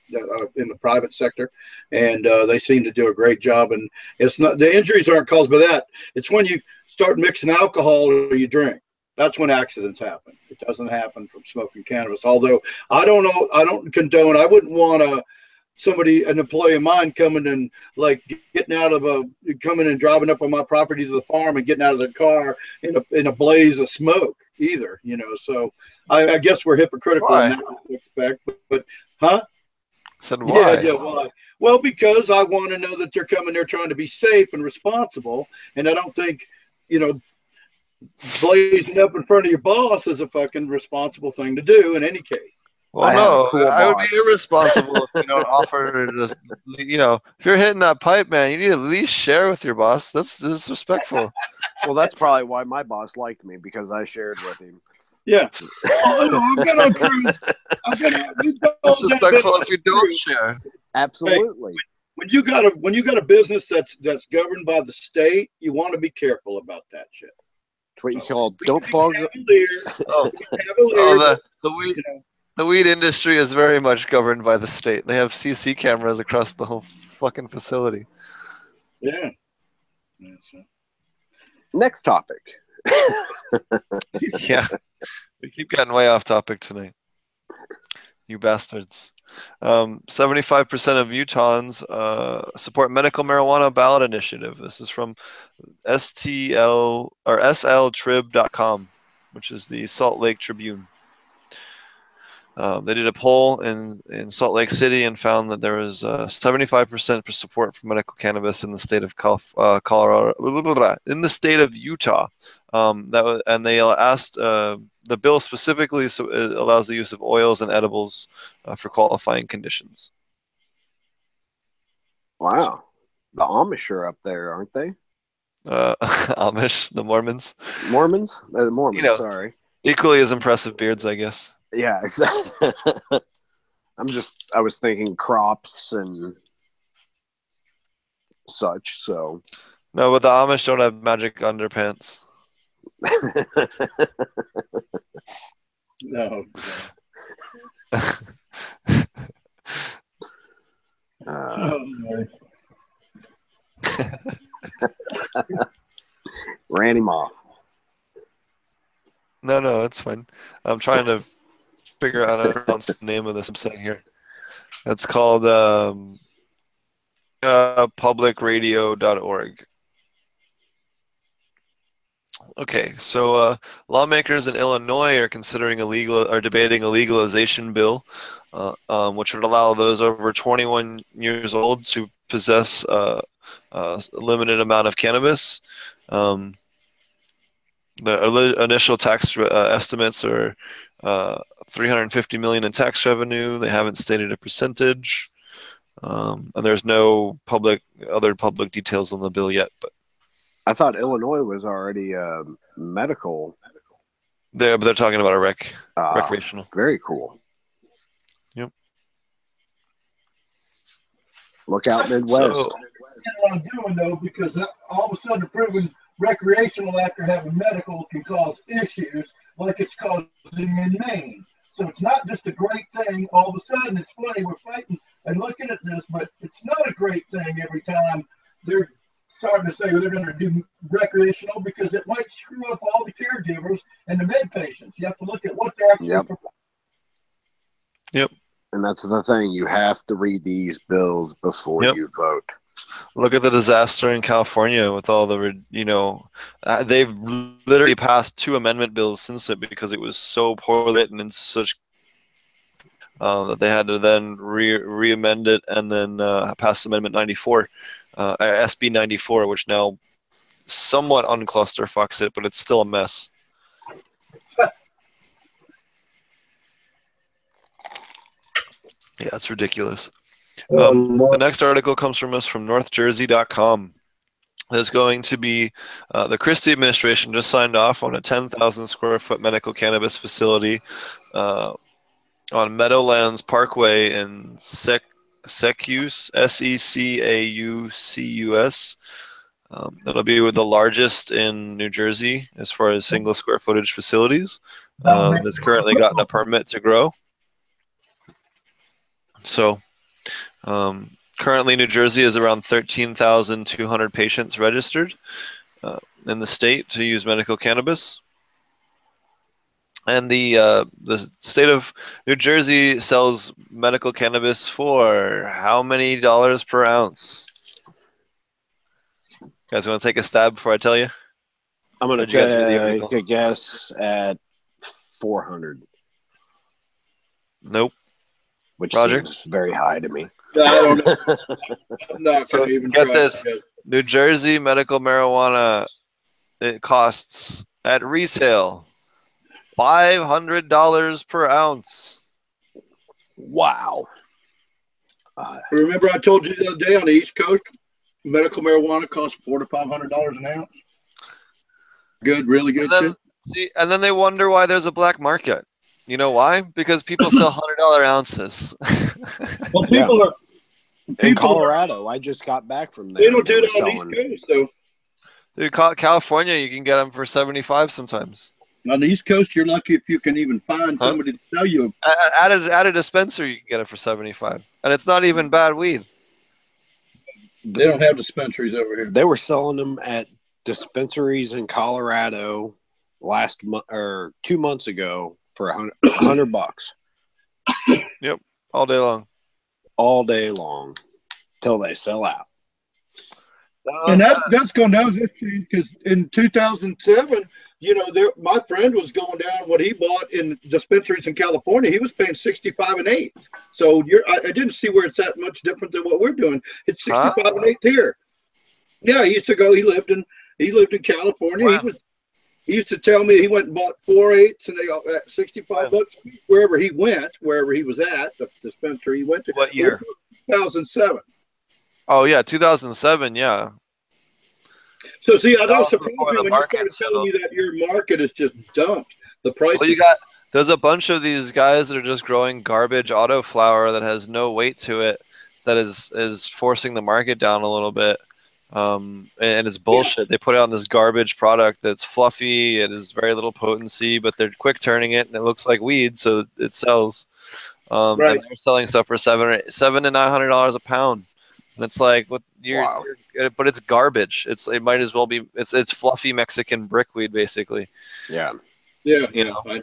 in the private sector, and they seem to do a great job. And it's not, the injuries aren't caused by that. It's when you start mixing alcohol or you drink. That's when accidents happen. It doesn't happen from smoking cannabis. Although I don't condone. I wouldn't want an employee of mine coming and coming and driving up on my property to the farm and getting out of the car in a blaze of smoke either, So I guess we're hypocritical in that respect, but huh? Said why? Yeah, why? Well, because I want to know that they're coming there trying to be safe and responsible, and I don't think, blazing up in front of your boss is a fucking responsible thing to do in any case. Well, I would be irresponsible if you don't offer to just, if you're hitting that pipe, man, you need to at least share with your boss. That's disrespectful. Well, that's probably why my boss liked me, because I shared with him. Yeah. I've been on cruise. Disrespectful if you don't share. Absolutely. Hey, when you got a business that's governed by the state, you want to be careful about that shit. It's what you call don't bog. The weed industry is very much governed by the state. They have CC cameras across the whole fucking facility. Yeah. Next topic. Yeah. We keep getting way off topic tonight. You bastards. 75% of Utahns support medical marijuana ballot initiative. This is from SLTrib.com, which is the Salt Lake Tribune. They did a poll in Salt Lake City and found that there was 75% for support for medical cannabis in the state of Colorado, in the state of Utah. And they asked the bill specifically, so it allows the use of oils and edibles for qualifying conditions. Wow. The Amish are up there, aren't they? Amish, the Mormons. Mormons? Mormons, You know, sorry. equally as impressive beards, I guess. Yeah, exactly. I was thinking crops and such, so. No, but the Amish don't have magic underpants. No. Ran him off. No, it's fine. I'm trying to figure out how to pronounce the name of this website here. It's called publicradio.org. Okay, so lawmakers in Illinois are debating a legalization bill, which would allow those over 21 years old to possess a limited amount of cannabis. The initial tax estimates are $350 million in tax revenue. They haven't stated a percentage, and there's no other public details on the bill yet. But I thought Illinois was already medical. they're talking about a recreational. Very cool. Yep. Look out, Midwest. What I'm doing though, because all of a sudden proving recreational after having medical can cause issues like it's causing in Maine. So it's not just a great thing. All of a sudden, it's funny, we're fighting and looking at this, but it's not a great thing every time they're starting to say they're going to do recreational, because it might screw up all the caregivers and the med patients. You have to look at what they're actually Yep. And that's the thing. You have to read these bills before you vote. Look at the disaster in California with all the, they've literally passed 2 amendment bills since it, because it was so poorly written and such that they had to then re-amend it and then pass Amendment 94, SB 94, which now somewhat unclusterfucks it, but it's still a mess. Yeah, it's ridiculous. The next article comes from us from NorthJersey.com. There's going to be the Christie administration just signed off on a 10,000 square foot medical cannabis facility on Meadowlands Parkway in Secaucus, Secaucus. It'll be the largest in New Jersey as far as single square footage facilities. It's currently gotten a permit to grow. So currently New Jersey is around 13,200 patients registered in the state to use medical cannabis. And the state of New Jersey sells medical cannabis for how many dollars per ounce? You guys want to take a stab before I tell you? I'm going to take a guess at 400. Nope. Which Roger? seems very high to me. I don't know. I'm not So going to even get try this. to. New Jersey medical marijuana, it costs at retail $500 per ounce. Wow. Remember I told you the other day on the East Coast, medical marijuana costs $400 to $500 an ounce. Good, really good shit. And then they wonder why there's a black market. You know why? Because people sell $100 ounces. Well, people are in Colorado. I just got back from there. They don't do it on the East Coast, though. Dude, California, you can get them for $75 sometimes. On the East Coast, you're lucky if you can even find somebody to sell you. At a dispensary, you can get it for $75, and it's not even bad weed. They don't have dispensaries over here. They were selling them at dispensaries in Colorado last month or 2 months ago for $100. Yep, all day long. All day long till they sell out. And that's gone down because in 2007 my friend was going down what he bought in dispensaries in California. He was paying 65 and eighth. So I didn't see where it's that much different than what we're doing. It's 65 and eighth here. Yeah, he used to go. He lived in California. Wow. He used to tell me he went and bought 4/8 and they at 65 bucks wherever he went, wherever he was at the dispensary he went to. What year? 2007. Oh yeah, 2007. Yeah. So see, I That was was surprised before the when you market started settled. telling me that your market is just dumped. The price. Well, there's a bunch of these guys that are just growing garbage auto flower that has no weight to it, that is forcing the market down a little bit. And it's bullshit. They put out this garbage product that's fluffy. It is very little potency, but they're quick turning it, and it looks like weed, so it sells. Right. And they're selling stuff for $700 to $900 a pound, and it's like, what Wow. but it's garbage. It might as well be. It's fluffy Mexican brickweed, basically. Yeah. Yeah. You know.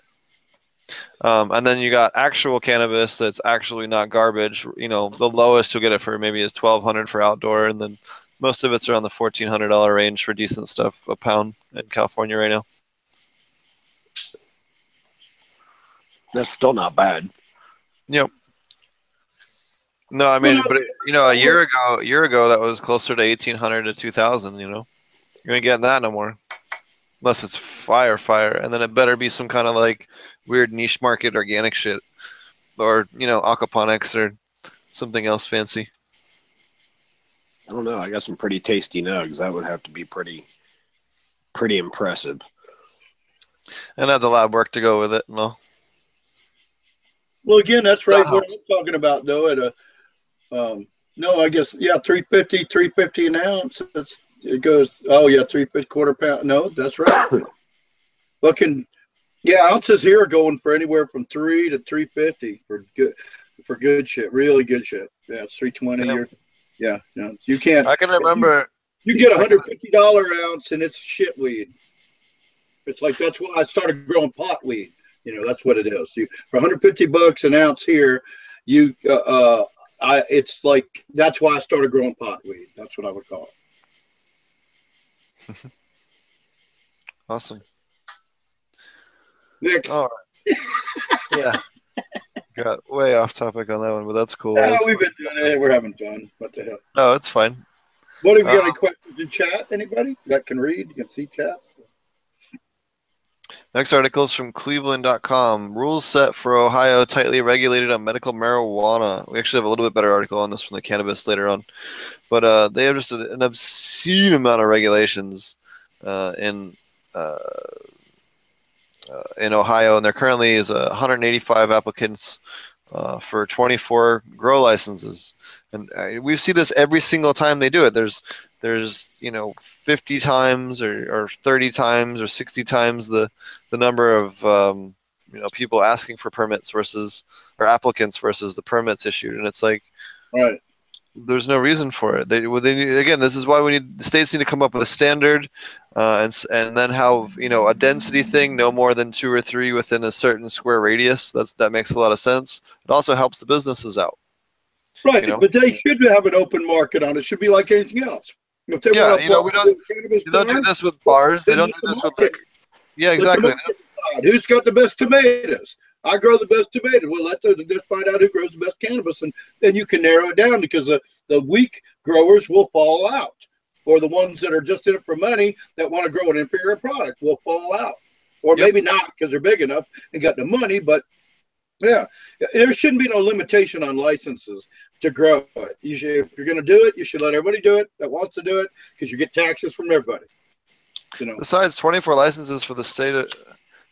And then you got actual cannabis that's actually not garbage. The lowest you'll get it for maybe is $1,200 for outdoor, and then most of it's around the $1,400 range for decent stuff a pound in California right now. That's still not bad. Yep. No, I mean, but a year ago that was closer to 1,800 to 2,000. You ain't getting that no more, unless it's fire, and then it better be some kind of like weird niche market organic shit, or aquaponics or something else fancy. I don't know. I got some pretty tasty nugs. That would have to be pretty impressive. And have the lab work to go with it. No. Well, again, that's right. That What helps. I'm talking about, though, at no, I guess 350 an ounce. It goes. Oh yeah, 350 quarter pound. No, that's right. Ounces here are going for anywhere from 3 to 350 for good shit, really good shit. Yeah, it's 320. Yeah. You can't. I can remember. You can get $150 ounce and it's shit weed. It's like that's why I started growing pot weed. That's what it is. For $150 an ounce here, it's like that's why I started growing pot weed. That's what I would call it. Awesome. Next. All right. Yeah. Got way off topic on that one, but that's cool. We've been doing it. We're having fun. What the hell? No, it's fine. What have you got? Any questions in chat? Anybody that can read? You can see chat. Next article is from Cleveland.com. Rules set for Ohio tightly regulated on medical marijuana. We actually have a little bit better article on this from the cannabis later on. But they have just an obscene amount of regulations in Ohio, and there currently is 185 applicants for 24 grow licenses. And we see this every single time they do it. There's 50 times or 30 times or 60 times the number of people asking for permits or applicants versus the permits issued, and it's like, right, there's no reason for it. They again, this is why the states need to come up with a standard, and then have a density thing, no more than 2 or 3 within a certain square radius. That makes a lot of sense. It also helps the businesses out. Right, but they should have an open market on it. It should be like anything else. If they want to they don't do this with bars. They don't do this with exactly. Who's got the best tomatoes? I grow the best tomatoes. Well, let's find out who grows the best cannabis, and then you can narrow it down, because the weak growers will fall out, or the ones that are just in it for money that want to grow an inferior product will fall out, or maybe not because they're big enough and got the money. But yeah, there shouldn't be no limitation on licenses to grow it. If you're going to do it, you should let everybody do it that wants to do it, because you get taxes from everybody. Besides, 24 licenses for the state of,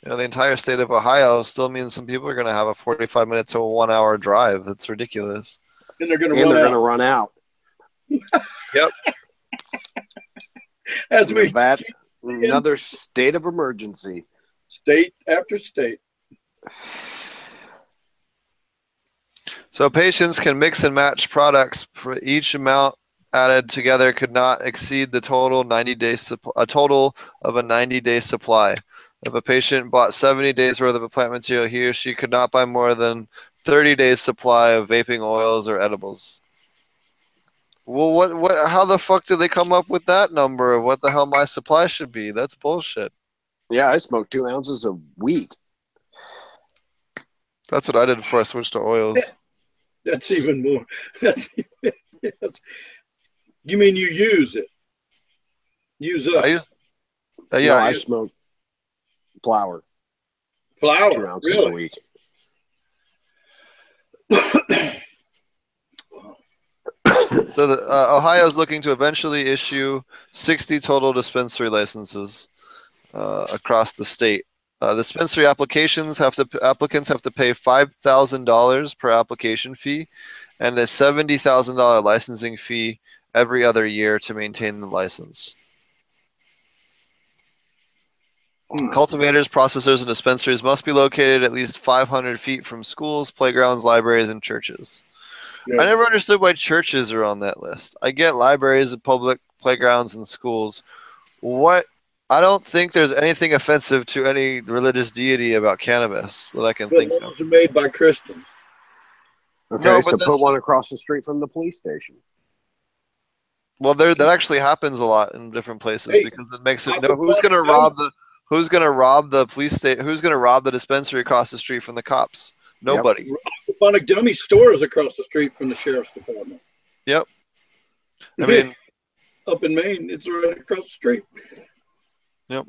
the entire state of Ohio still means some people are going to have a 45-minute to a 1-hour drive. That's ridiculous. And they're going to run out. Yep. As another state of emergency. State after state. So patients can mix and match products for each amount added together could not exceed the total 90-day a total of a 90-day supply. If a patient bought 70 days worth of a plant material, he or she could not buy more than 30 days supply of vaping oils or edibles. Well, how the fuck did they come up with that number of what the hell my supply should be? That's bullshit. Yeah, I smoke 2 ounces a week. That's what I did before I switched to oils. That's even more. That's, you mean you use it? Use I up use, yeah, No, I I use, smoke flower, 2 flour? ounces a Really? week. so Ohio is looking to eventually issue 60 total dispensary licenses across the state. Dispensary applicants have to pay $5,000 per application fee and a $70,000 licensing fee every other year to maintain the license. Cultivators, processors, and dispensaries must be located at least 500 feet from schools, playgrounds, libraries, and churches. Yeah. I never understood why churches are on that list. I get libraries and public playgrounds and schools. What? I don't think there's anything offensive to any religious deity about cannabis that I can But think of. laws are made by Christians. Okay, No, but so put that's one across the street from the police station. well, that actually happens a lot in different places Hey, because it makes it no. Who's aquaponic gonna dummy, rob the? Who's gonna rob the police state? Who's gonna rob the dispensary across the street from the cops? Yep. Nobody. aquaponic dummy store is across the street from the sheriff's department. Yep. I mean, Up in Maine, it's right across the street. yep.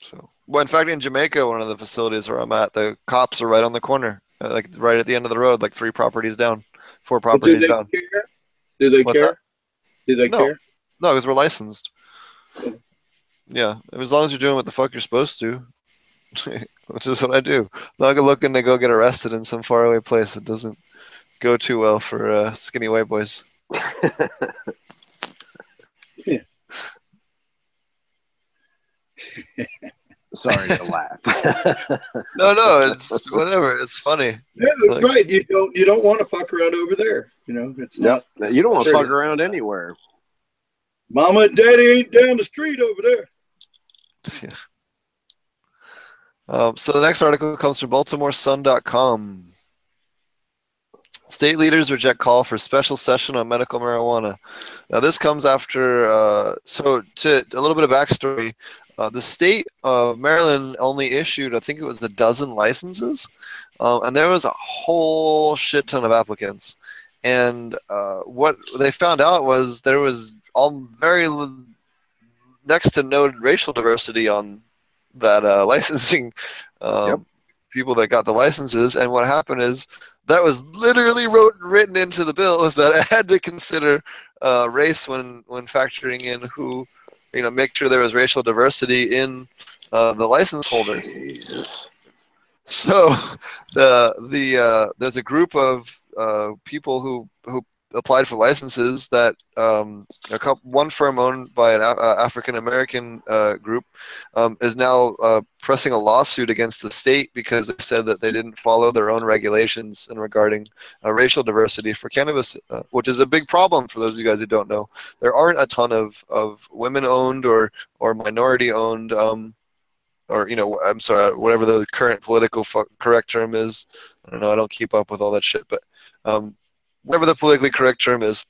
So, well, in fact, in Jamaica, one of the facilities where I'm at, the cops are right on the corner, like right at the end of the road, like 3 properties down, 4 But do properties they down. care? Do they What's that? care? Do they No, care? no, because we're licensed. Yeah, as long as you're doing what the fuck you're supposed to, which is what I do. I'm not looking to go get arrested in some faraway place that doesn't go too well for skinny white boys. Yeah. Sorry to laugh. No, it's whatever. It's funny. Yeah, that's Like, right. You don't want to fuck around over there. You know, it's Yep. not. You don't want to pretty. fuck around anywhere. Mama and Daddy ain't down the street over there. yeah. So the next article comes from BaltimoreSun.com. State leaders reject call for special session on medical marijuana. Now this comes after. So to a little bit of backstory, the state of Maryland only issued, I think it was a dozen licenses, and there was a whole shit ton of applicants. And what they found out was there was next to no racial diversity on that licensing Yep. people that got the licenses. And what happened is that was literally written into the bill is that it had to consider race when factoring in who, make sure there was racial diversity in the license holders. Jesus. So there's a group of people who applied for licenses that one firm owned by an African American group is now pressing a lawsuit against the state because they said that they didn't follow their own regulations in regarding racial diversity for cannabis, which is a big problem for those of you guys who don't know. There aren't a ton of women-owned or minority-owned or I'm sorry, whatever the current political correct term is. I don't know. I don't keep up with all that shit, but whatever the politically correct term is.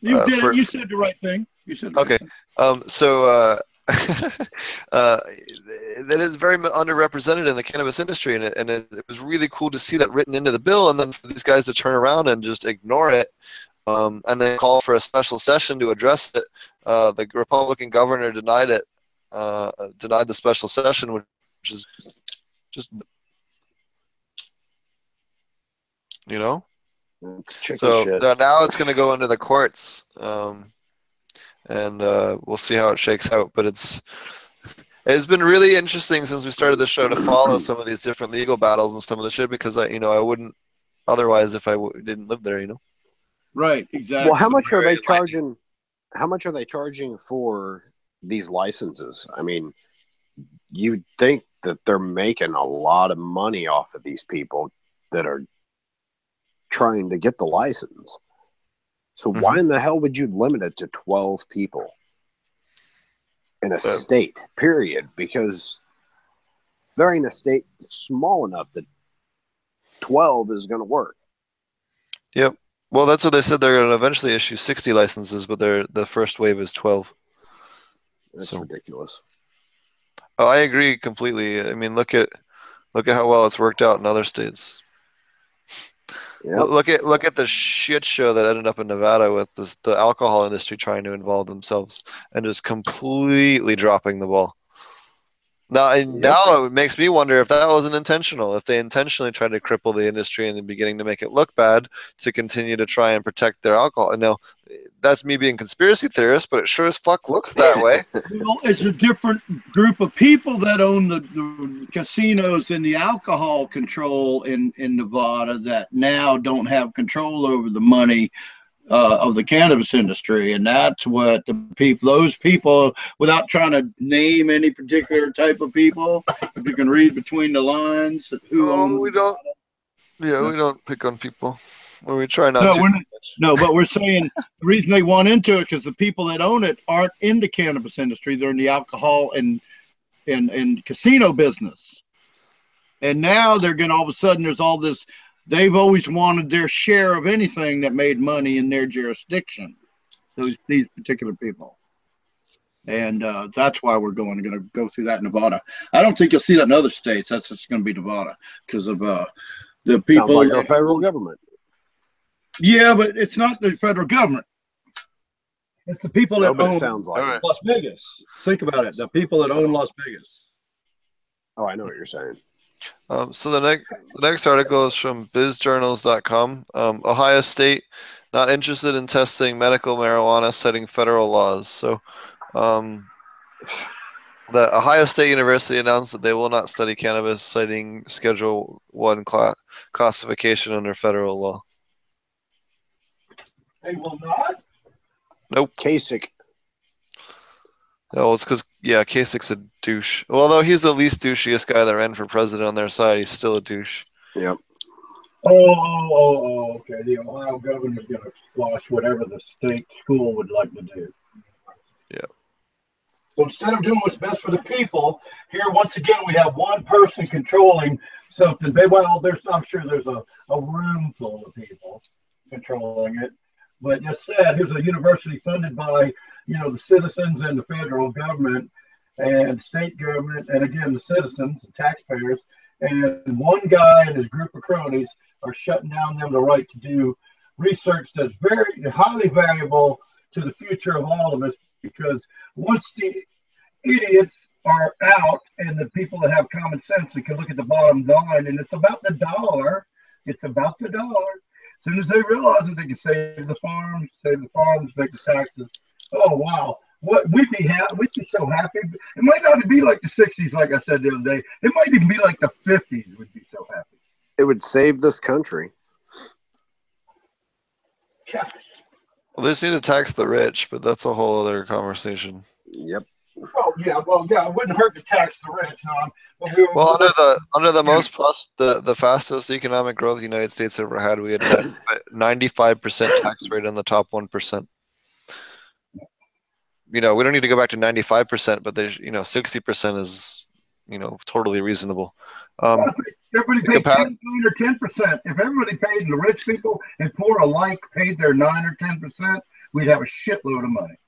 You did it. You said the right thing. You said the okay. Right thing. So that is very underrepresented in the cannabis industry, and it was really cool to see that written into the bill, and then for these guys to turn around and just ignore it, and then call for a special session to address it. The Republican governor denied it. Denied the special session, which is just, It's chicken so shit. now it's going to go into the courts, and we'll see how it shakes out. But it's been really interesting since we started the show to follow some of these different legal battles and some of the shit because I wouldn't otherwise if I didn't live there. Right. Exactly. Well, how much are they charging? How much are they charging for these licenses? I mean, you'd think that they're making a lot of money off of these people that are trying to get the license. So why in the hell would you limit it to 12 people in a state, period? Because there ain't a state small enough that 12 is going to work. Yep. Well, that's what they said. They're going to eventually issue 60 licenses, but the first wave is 12. That's So, ridiculous. oh, I agree completely. I mean, look at how well it's worked out in other states. Yep. Look at the shit show that ended up in Nevada with the alcohol industry trying to involve themselves and just completely dropping the ball. Yep. Now it makes me wonder if that wasn't intentional. If they intentionally tried to cripple the industry in the beginning to make it look bad, to continue to try and protect their alcohol. And now that's me being conspiracy theorist, but it sure as fuck looks that way. Well, it's a different group of people that own the casinos and the alcohol control in Nevada that now don't have control over the money of the cannabis industry, and that's what those people, without trying to name any particular type of people, if you can read between the lines, who Oh, own. we don't. Yeah, we don't pick on people. Well, we try not No, to. no, but we're saying the reason they want into it because the people that own it aren't in the cannabis industry; they're in the alcohol and casino business. And now they're going to all of a sudden there's all this. They've always wanted their share of anything that made money in their jurisdiction. These particular people, and that's why we're going to go through that in Nevada. I don't think you'll see that in other states. That's just going to be Nevada because of the people. Sounds like our federal government. Yeah, but it's not the federal government. It's the people that own sounds like Las Vegas. Think about it. The people that own Las Vegas. Oh, I know what you're saying. So the next article is from bizjournals.com. Ohio State not interested in testing medical marijuana, citing federal laws. So the Ohio State University announced that they will not study cannabis, citing Schedule 1 classification under federal law. They will not? Nope. Kasich. Oh, it's because, yeah, Kasich's a douche. Well, although he's the least douchiest guy that ran for president on their side, he's still a douche. Yep. Okay. The Ohio governor's going to squash whatever the state school would like to do. Yeah. So instead of doing what's best for the people, here once again we have one person controlling something. Well, I'm sure there's a room full of people controlling it. But just said, here's a university funded by, the citizens and the federal government and state government, and again, the citizens, the taxpayers. And one guy and his group of cronies are shutting down them the right to do research that's very highly valuable to the future of all of us. Because once the idiots are out and the people that have common sense and can look at the bottom line, and it's about the dollar. It's about the dollar. As soon as they realize that they can save the farms, make the taxes. Oh wow, we'd be so happy. It might not be like the '60s, like I said the other day. It might even be like the '50s. We'd be so happy. It would save this country. Yeah. Well, they just need to tax the rich, but that's a whole other conversation. Yep. Oh yeah, it wouldn't hurt to tax the rich, no. Well, under the fastest economic growth the United States ever had, we had 95% tax rate on the top 1%. We don't need to go back to 95%, but there's 60% is totally reasonable. Everybody paid 9 or 10%. If everybody paid, and the rich people and poor alike paid their 9 or 10%, we'd have a shitload of money.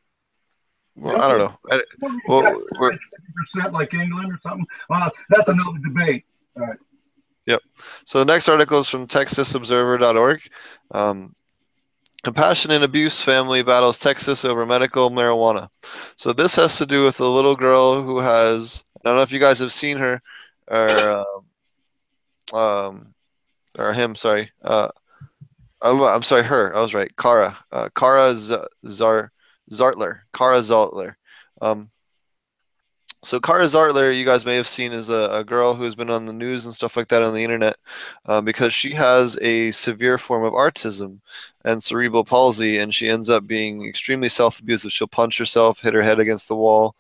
Well, I don't know. Well, we're 50% like England or something. That's another debate. All right. Yep. So the next article is from TexasObserver.org. Compassionate abuse family battles Texas over medical marijuana. So this has to do with a little girl who has, I don't know if you guys have seen her or him, sorry. I'm sorry, her. I was right. Kara Zartler. So Kara Zartler, you guys may have seen, is a girl who has been on the news and stuff like that on the internet because she has a severe form of autism and cerebral palsy, and she ends up being extremely self-abusive. She'll punch herself, hit her head against the wall,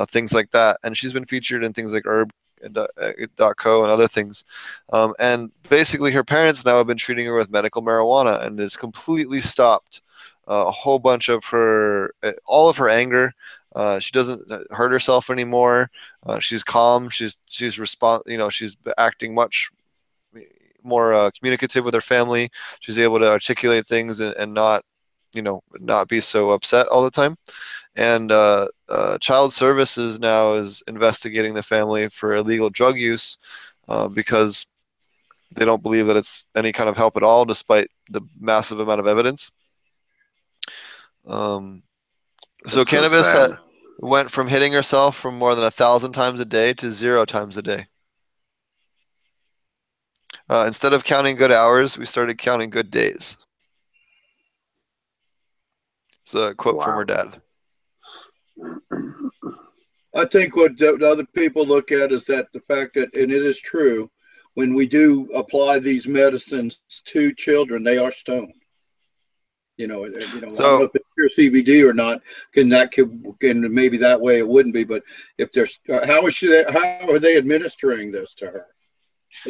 things like that. And she's been featured in things like Herb.co and other things. And basically her parents now have been treating her with medical marijuana and has completely stopped a whole bunch of all of her anger. She doesn't hurt herself anymore. She's calm. She's acting much more communicative with her family. She's able to articulate things and not be so upset all the time. And Child Services now is investigating the family for illegal drug use because they don't believe that it's any kind of help at all, despite the massive amount of evidence. So It's so cannabis sad. went from hitting herself from more than 1,000 times a day to 0 times a day. Instead of counting good hours, we started counting good days. It's a quote from her dad. I think what the other people look at is that the fact that, and it is true, when we do apply these medicines to children, they are stoned. I don't know So if it's pure CBD or not. Can maybe that way it wouldn't be. But if there's, how are they administering this to her?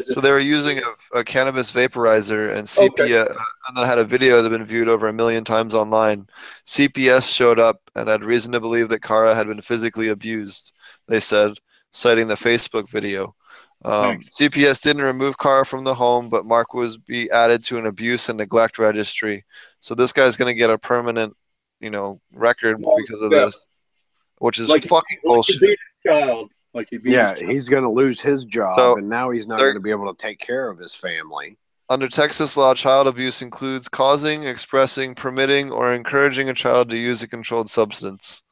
So they were using a cannabis vaporizer, and Okay, CPS, and then had a video that had been viewed over 1 million times online. CPS showed up and had reason to believe that Kara had been physically abused, they said, citing the Facebook video. thanks. CPS didn't remove Kara from the home, but Mark was be added to an abuse and neglect registry. So this guy's going to get a permanent, record Well, because of yeah, this, which is like fucking like he bullshit. beat his child, like he beat his Yeah, child. he's going to lose his job, So and now he's not they're going to be able to take care of his family. under Texas law, child abuse includes causing, expressing, permitting, or encouraging a child to use a controlled substance.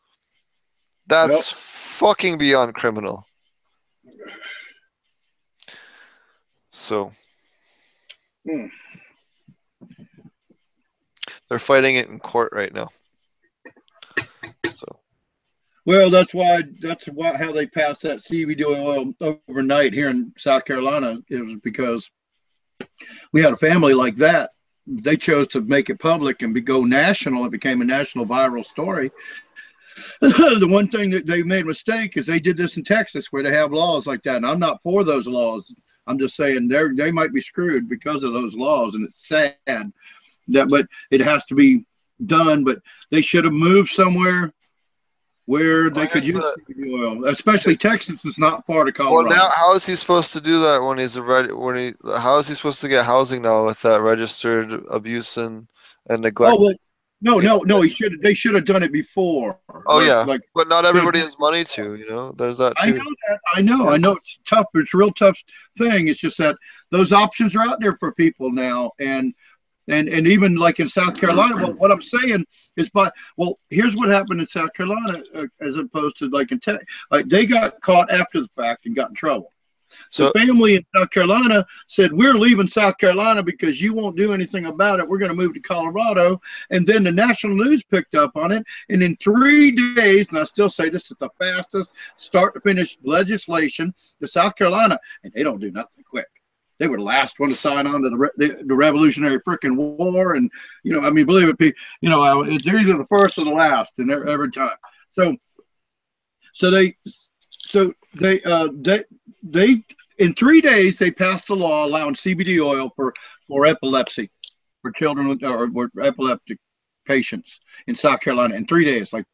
Yep. That's fucking beyond criminal. So Hmm. they're fighting it in court right now. So Well, that's why how they passed that CBD oil overnight here in South Carolina. It was because we had a family like that. They chose to make it public and go national. It became a national viral story. The one thing that they made a mistake is they did this in Texas where they have laws like that. And I'm not for those laws. I'm just saying they might be screwed because of those laws. And it's sad but it has to be done. But they should have moved somewhere where they could use CBD oil, especially Texas is not part of well, now Colorado. how is he supposed to do that when how is he supposed to get housing now with that registered abuse and Oh neglect? well, no. They should have done it before. Oh yeah, Like but not should have everybody done has money to, there's that I too. know that. I know it's tough. It's a real tough thing. It's just that those options are out there for people now, and even like in South Carolina. What I'm saying is, here's what happened in South Carolina as opposed to like in Texas. Like they got caught after the fact and got in trouble. The So family in South Carolina said, we're leaving South Carolina because you won't do anything about it. We're going to move to Colorado. And then the national news picked up on it. And in 3 days, and I still say this is the fastest start to finish legislation to South Carolina, and they don't do nothing quick. They were the last one to sign on to the Revolutionary freaking War. And, believe it, they're either the first or the last and every time. So they in 3 days they passed a law allowing CBD oil for epilepsy for children or epileptic patients in South Carolina in 3 days. Like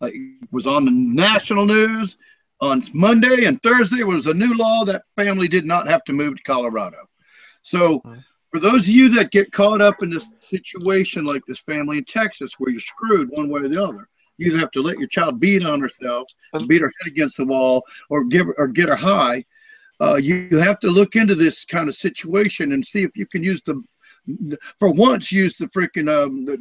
it was on the national news on Monday, and Thursday was a new law that family did not have to move to Colorado. So for those of you that get caught up in this situation like this family in Texas where you're screwed one way or the other, you either have to let your child beat on herself, beat her head against the wall, or get her high. You have to look into this kind of situation and see if you can use the freaking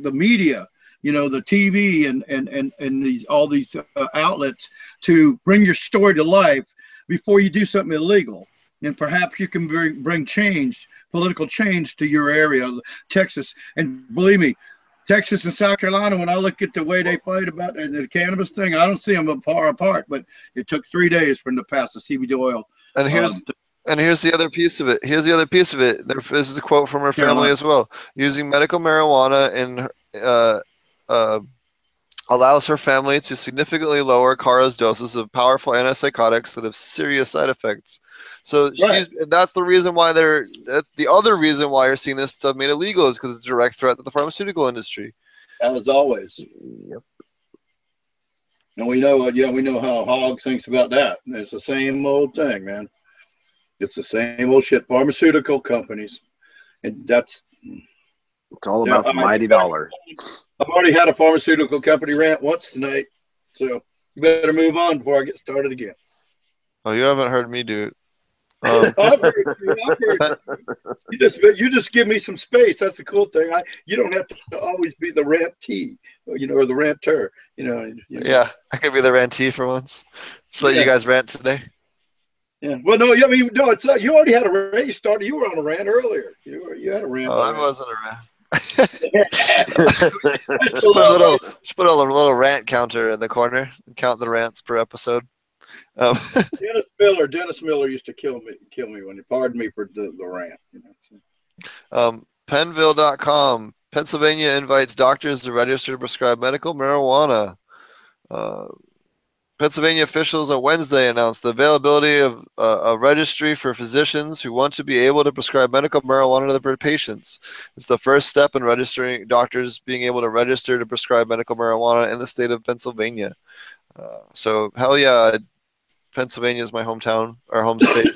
the media, the TV and all these outlets to bring your story to life before you do something illegal. And perhaps you can bring political change to your area, Texas. And believe me, Texas and South Carolina, when I look at the way they fight about the cannabis thing, I don't see them far apart, but it took 3 days for them to pass the CBD oil. And here's the other piece of it. This is a quote from her family as well. Using medical marijuana allows her family to significantly lower Kara's doses of powerful antipsychotics that have serious side effects. So that's the reason why that's the other reason why you're seeing this stuff made illegal is because it's a direct threat to the pharmaceutical industry. As always. Yep. And we know how Hogg thinks about that. It's the same old thing, man. It's the same old shit. Pharmaceutical companies. And it's all about the mighty dollar. I've already had a pharmaceutical company rant once tonight. So you better move on before I get started again. Oh, you haven't heard me do it. I've heard you. I've heard you. You just give me some space. That's the cool thing. You don't have to always be the rantee, or the ranter. Yeah, I could be the rantee for once. Just let you Yeah. guys rant today. Yeah. Well, no. I mean, no. It's not. You already had a rant. You started. You were on a rant earlier. You had a rant Oh, that already. wasn't a rant. Just Just put a little rant counter in the corner. Count the rants per episode. Dennis Miller used to kill me when he pardoned me for the rant. Penville.com. Pennsylvania invites doctors to register to prescribe medical marijuana. Pennsylvania officials on Wednesday announced the availability of a registry for physicians who want to be able to prescribe medical marijuana to their patients. It's the first step in registering doctors being able to register to prescribe medical marijuana in the state of Pennsylvania. So, hell yeah, Pennsylvania is my hometown, or home state.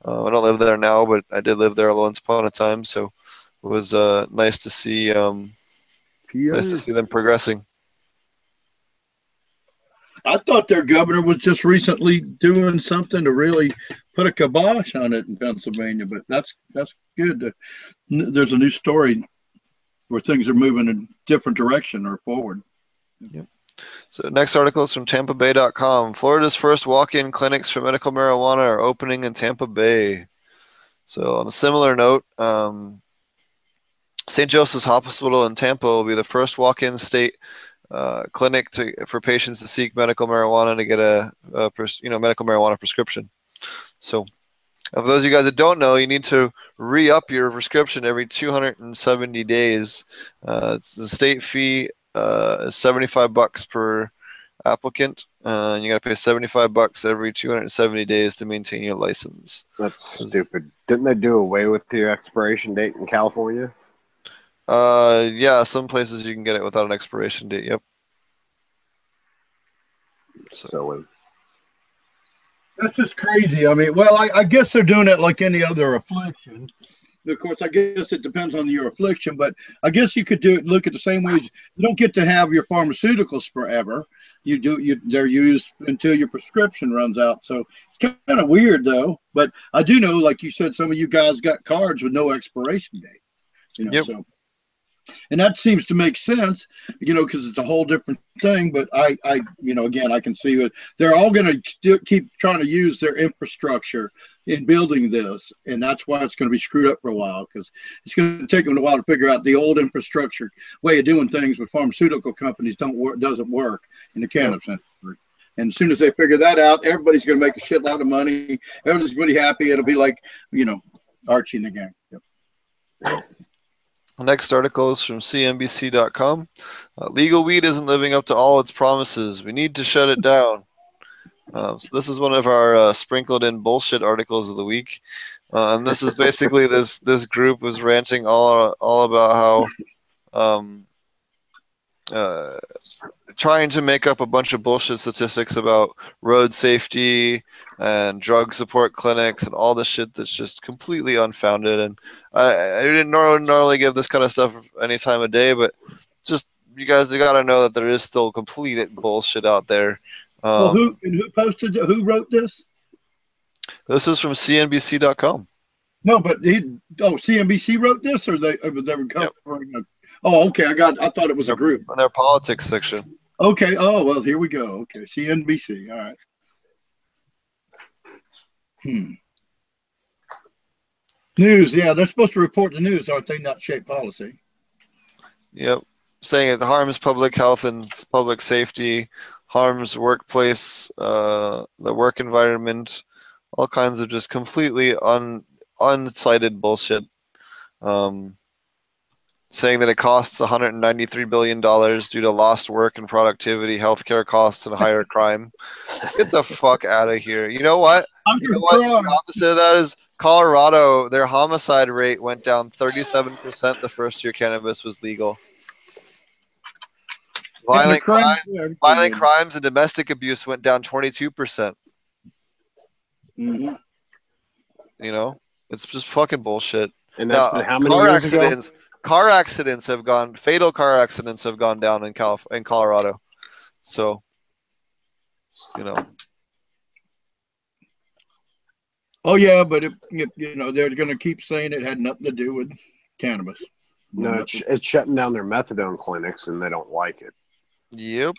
I don't live there now, but I did live there once upon a time. So it was nice to see them progressing. I thought their governor was just recently doing something to really put a kibosh on it in Pennsylvania, but that's good. There's a new story where things are moving in a different direction or forward. Yep. So next article is from TampaBay.com. Florida's first walk-in clinics for medical marijuana are opening in Tampa Bay. So on a similar note, St. Joseph's Hospital in Tampa will be the first walk-in state clinic for patients to seek medical marijuana to get a medical marijuana prescription. So, for those of you guys that don't know, you need to re-up your prescription every 270 days. It's the state fee is $75 per applicant, and you got to pay $75 every 270 days to maintain your license. That's stupid. Didn't they do away with the expiration date in California? Yeah, some places you can get it without an expiration date. Yep. Silly. That's just crazy. I mean, well, I guess they're doing it like any other affliction. Of course, I guess it depends on your affliction, but I guess you could look at the same ways. You don't get to have your pharmaceuticals forever. They're used until your prescription runs out. So it's kind of weird, though. But I do know, like you said, some of you guys got cards with no expiration date. Yep. So. And that seems to make sense, because it's a whole different thing. But again, I can see it. They're all going to still keep trying to use their infrastructure in building this. And that's why it's going to be screwed up for a while, because it's going to take them a while to figure out the old infrastructure way of doing things with pharmaceutical companies doesn't work in the cannabis industry. And as soon as they figure that out, everybody's going to make a shitload of money. Everybody's going to be happy. It'll be like, Archie in the gang. Yep. Next article is from CNBC.com. Legal weed isn't living up to all its promises. We need to shut it down. So this is one of our sprinkled in bullshit articles of the week. And this is basically this group was ranting all about how trying to make up a bunch of bullshit statistics about road safety and drug support clinics and all this shit that's just completely unfounded. And I didn't normally give this kind of stuff any time of day, but just you guys got to know that there is still complete bullshit out there. Well, who wrote this? This is from CNBC.com. No, but CNBC wrote this, or they were covering. Yep. Oh, okay. I thought it was a group. In their politics section. Okay. Oh, well, here we go. Okay. CNBC. All right. News. Yeah, they're supposed to report the news, aren't they? Not shape policy. Yep. Saying it harms public health and public safety, harms workplace, the work environment, all kinds of just completely uncited bullshit. Saying that it costs $193 billion due to lost work and productivity, healthcare costs, and higher crime. Get the fuck out of here. You know what? The opposite of that is Colorado. Their homicide rate went down 37% the first year cannabis was legal. Violent crimes and domestic abuse went down 22%. Mm-hmm. It's just fucking bullshit. And that's been how many years ago? Fatal car accidents have gone down in Colorado. So you know. Oh yeah, but they're going to keep saying it had nothing to do with cannabis. No, it's shutting down their methadone clinics, and they don't like it. Yep.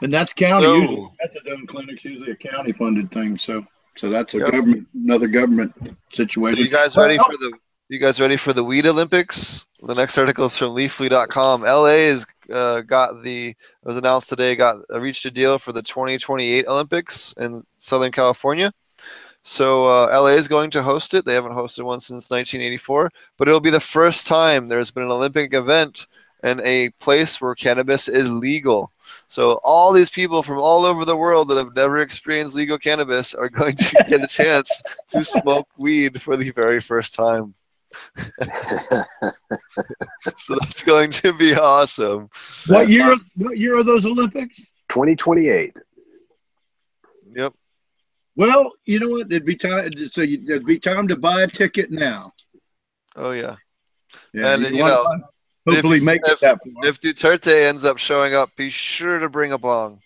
And that's county. Usually, So, methadone clinics usually a county funded thing. So that's yep. another government situation. So you guys ready for the Weed Olympics? The next article is from Leafly.com. LA is it was announced today, reached a deal for the 2028 Olympics in Southern California. So LA is going to host it. They haven't hosted one since 1984, but it'll be the first time there's been an Olympic event in a place where cannabis is legal. So all these people from all over the world that have never experienced legal cannabis are going to get a chance to smoke weed for the very first time. So that's going to be awesome. What year are those Olympics? 2028. Yep. Well, you know what? It'd be time. So it'd be time to buy a ticket now. Oh yeah. Yeah, And hopefully make it that far. If Duterte ends up showing up, be sure to bring a bong,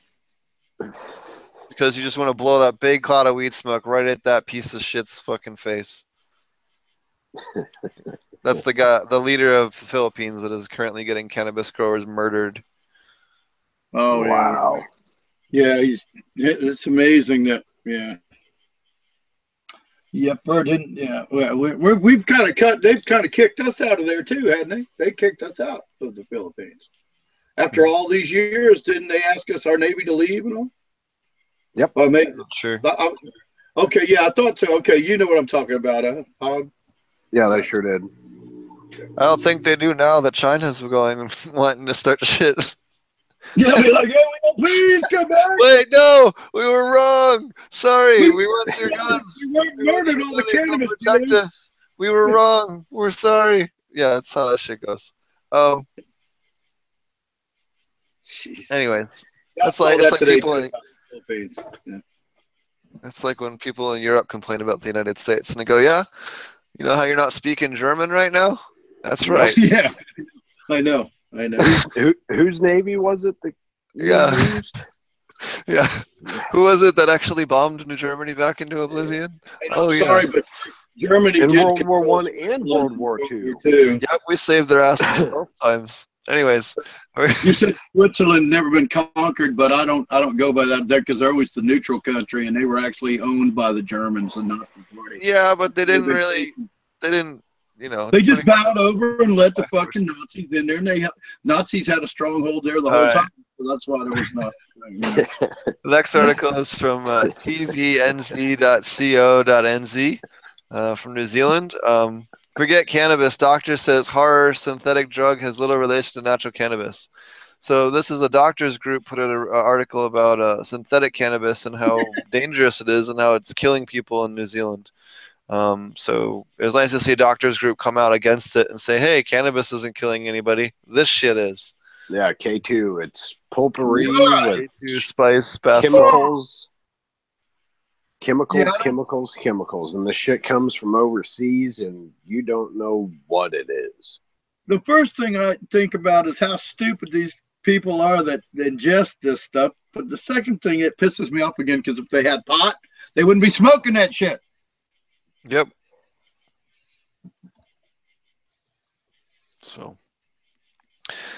because you just want to blow that big cloud of weed smoke right at that piece of shit's fucking face. That's the leader of the Philippines that is currently getting cannabis growers murdered. Oh wow. Yeah, it's amazing that Yep, didn't. Yeah, we've kind of they've kind of kicked us out of there too, hadn't they? They kicked us out of the Philippines after all these years. Didn't they ask us, our Navy, to leave and all? Yep. Well, maybe. Sure. Okay, yeah, I thought so. Okay, you know what I'm talking about, Yeah, they sure did. I don't think they do now that China's wanting to start shit. Yeah, be like, please come back. Wait, no, we were wrong. Sorry, we want your guns. We murdered all the cannabis. Protect us. We were wrong. We're sorry. Yeah, that's how that shit goes. Anyways, it's like people in. It's like when people in Europe complain about the United States and they go, "Yeah, you know how you're not speaking German right now? That's right." Yeah, I know. Whose Navy was it that used? Yeah. Who was it that actually bombed New Germany back into oblivion? Sorry, but Germany in World War I and World War II. Yep, we saved their asses both times. Anyways, you said Switzerland never been conquered, but I don't go by that there, because they're always the neutral country, and they were actually owned by the Germans and not the party. Yeah, but they didn't. They just bowed over and let the fucking Nazis in there, and Nazis had a stronghold there the whole time. So that's why there was not. The next article is from tvnz.co.nz from New Zealand. Forget cannabis. Doctor says horror synthetic drug has little relation to natural cannabis. So this is a doctors group put out an article about synthetic cannabis and how dangerous it is and how it's killing people in New Zealand. So it was nice to see a doctors group come out against it and say, hey, cannabis isn't killing anybody. This shit is. Yeah, K2. It's potpourri with K2 spice, chemicals. And the shit comes from overseas and you don't know what it is. The first thing I think about is how stupid these people are that ingest this stuff. But the second thing, it pisses me off again, because if they had pot, they wouldn't be smoking that shit. Yep. So,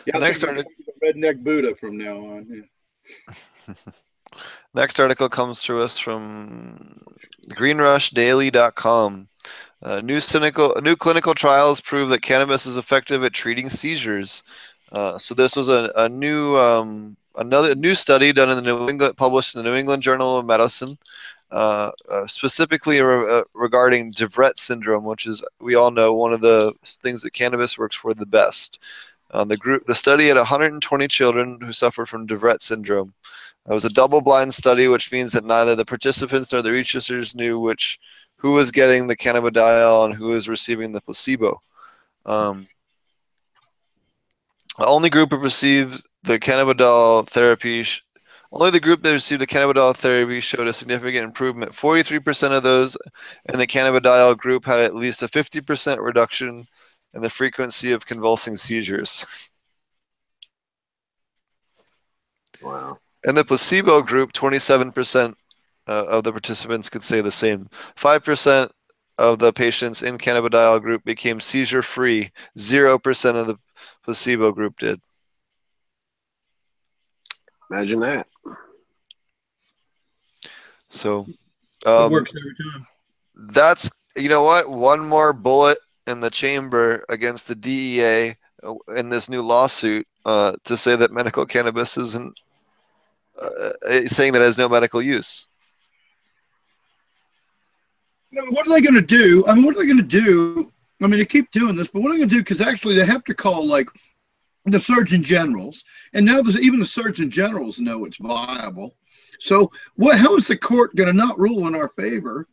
yeah, next article, redneck Buddha from now on. Yeah. Next article comes to us from greenrushdaily.com. New clinical trials prove that cannabis is effective at treating seizures. So this was a new study done in the New England, published in the New England Journal of Medicine. Specifically regarding Tourette syndrome, which is, we all know, one of the things that cannabis works for the best. The study had 120 children who suffer from Tourette syndrome. It was a double-blind study, which means that neither the participants nor the researchers knew who was getting the cannabidiol and who was receiving the placebo. The only group who received the cannabidiol therapy. Only the group that received the cannabidiol therapy showed a significant improvement. 43% of those in the cannabidiol group had at least a 50% reduction in the frequency of convulsing seizures. Wow. In the placebo group, 27% of the participants could say the same. 5% of the patients in cannabidiol group became seizure-free. 0% of the placebo group did. Imagine that. So It works every time. that's, you know what? One more bullet in the chamber against the DEA in this new lawsuit to say that medical cannabis isn't saying that it has no medical use. What are they going to do? I mean, what are they going to do? I mean, they keep doing this, but what are they going to do? Because actually, they have to call like the surgeon generals, and now even the surgeon generals know it's viable. So, what? How is the court going to not rule in our favor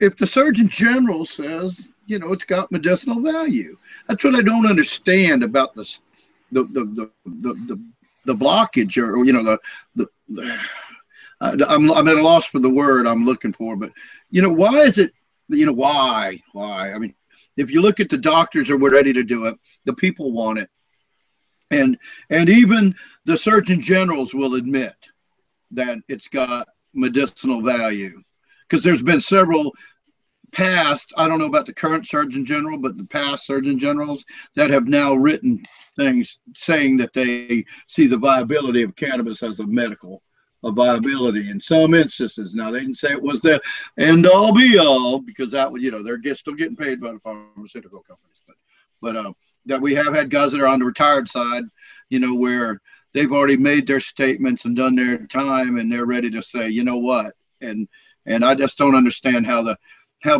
if the surgeon general says, it's got medicinal value? That's what I don't understand about this, the blockage, or the I'm at a loss for the word I'm looking for, but why is it? Why? I mean, if you look at the doctors are ready to do it, the people want it, and even the surgeon generals will admit that it's got medicinal value, because there's been several past, I don't know about the current surgeon general, but the past surgeon generals that have now written things saying that they see the viability of cannabis as a medical viability in some instances. Now, they didn't say it was the end all be all, because that would, they're still getting paid by the pharmaceutical companies, but that we have had guys that are on the retired side, where they've already made their statements and done their time, and they're ready to say, you know what, and I just don't understand how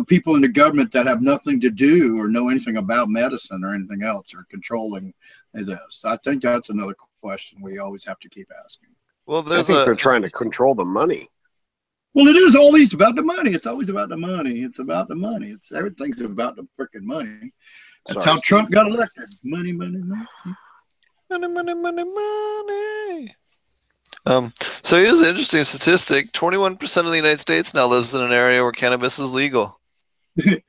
people in the government that have nothing to do or know anything about medicine or anything else are controlling this. I think that's another question we always have to keep asking. Well, I think they're trying to control the money. Well, it is always about the money. It's always about the money. It's about the money. Everything's about the freaking money. That's how Trump got elected. Money, money, money. Money, money, money, money. So here's an interesting statistic. 21% of the United States now lives in an area where cannabis is legal. Pretty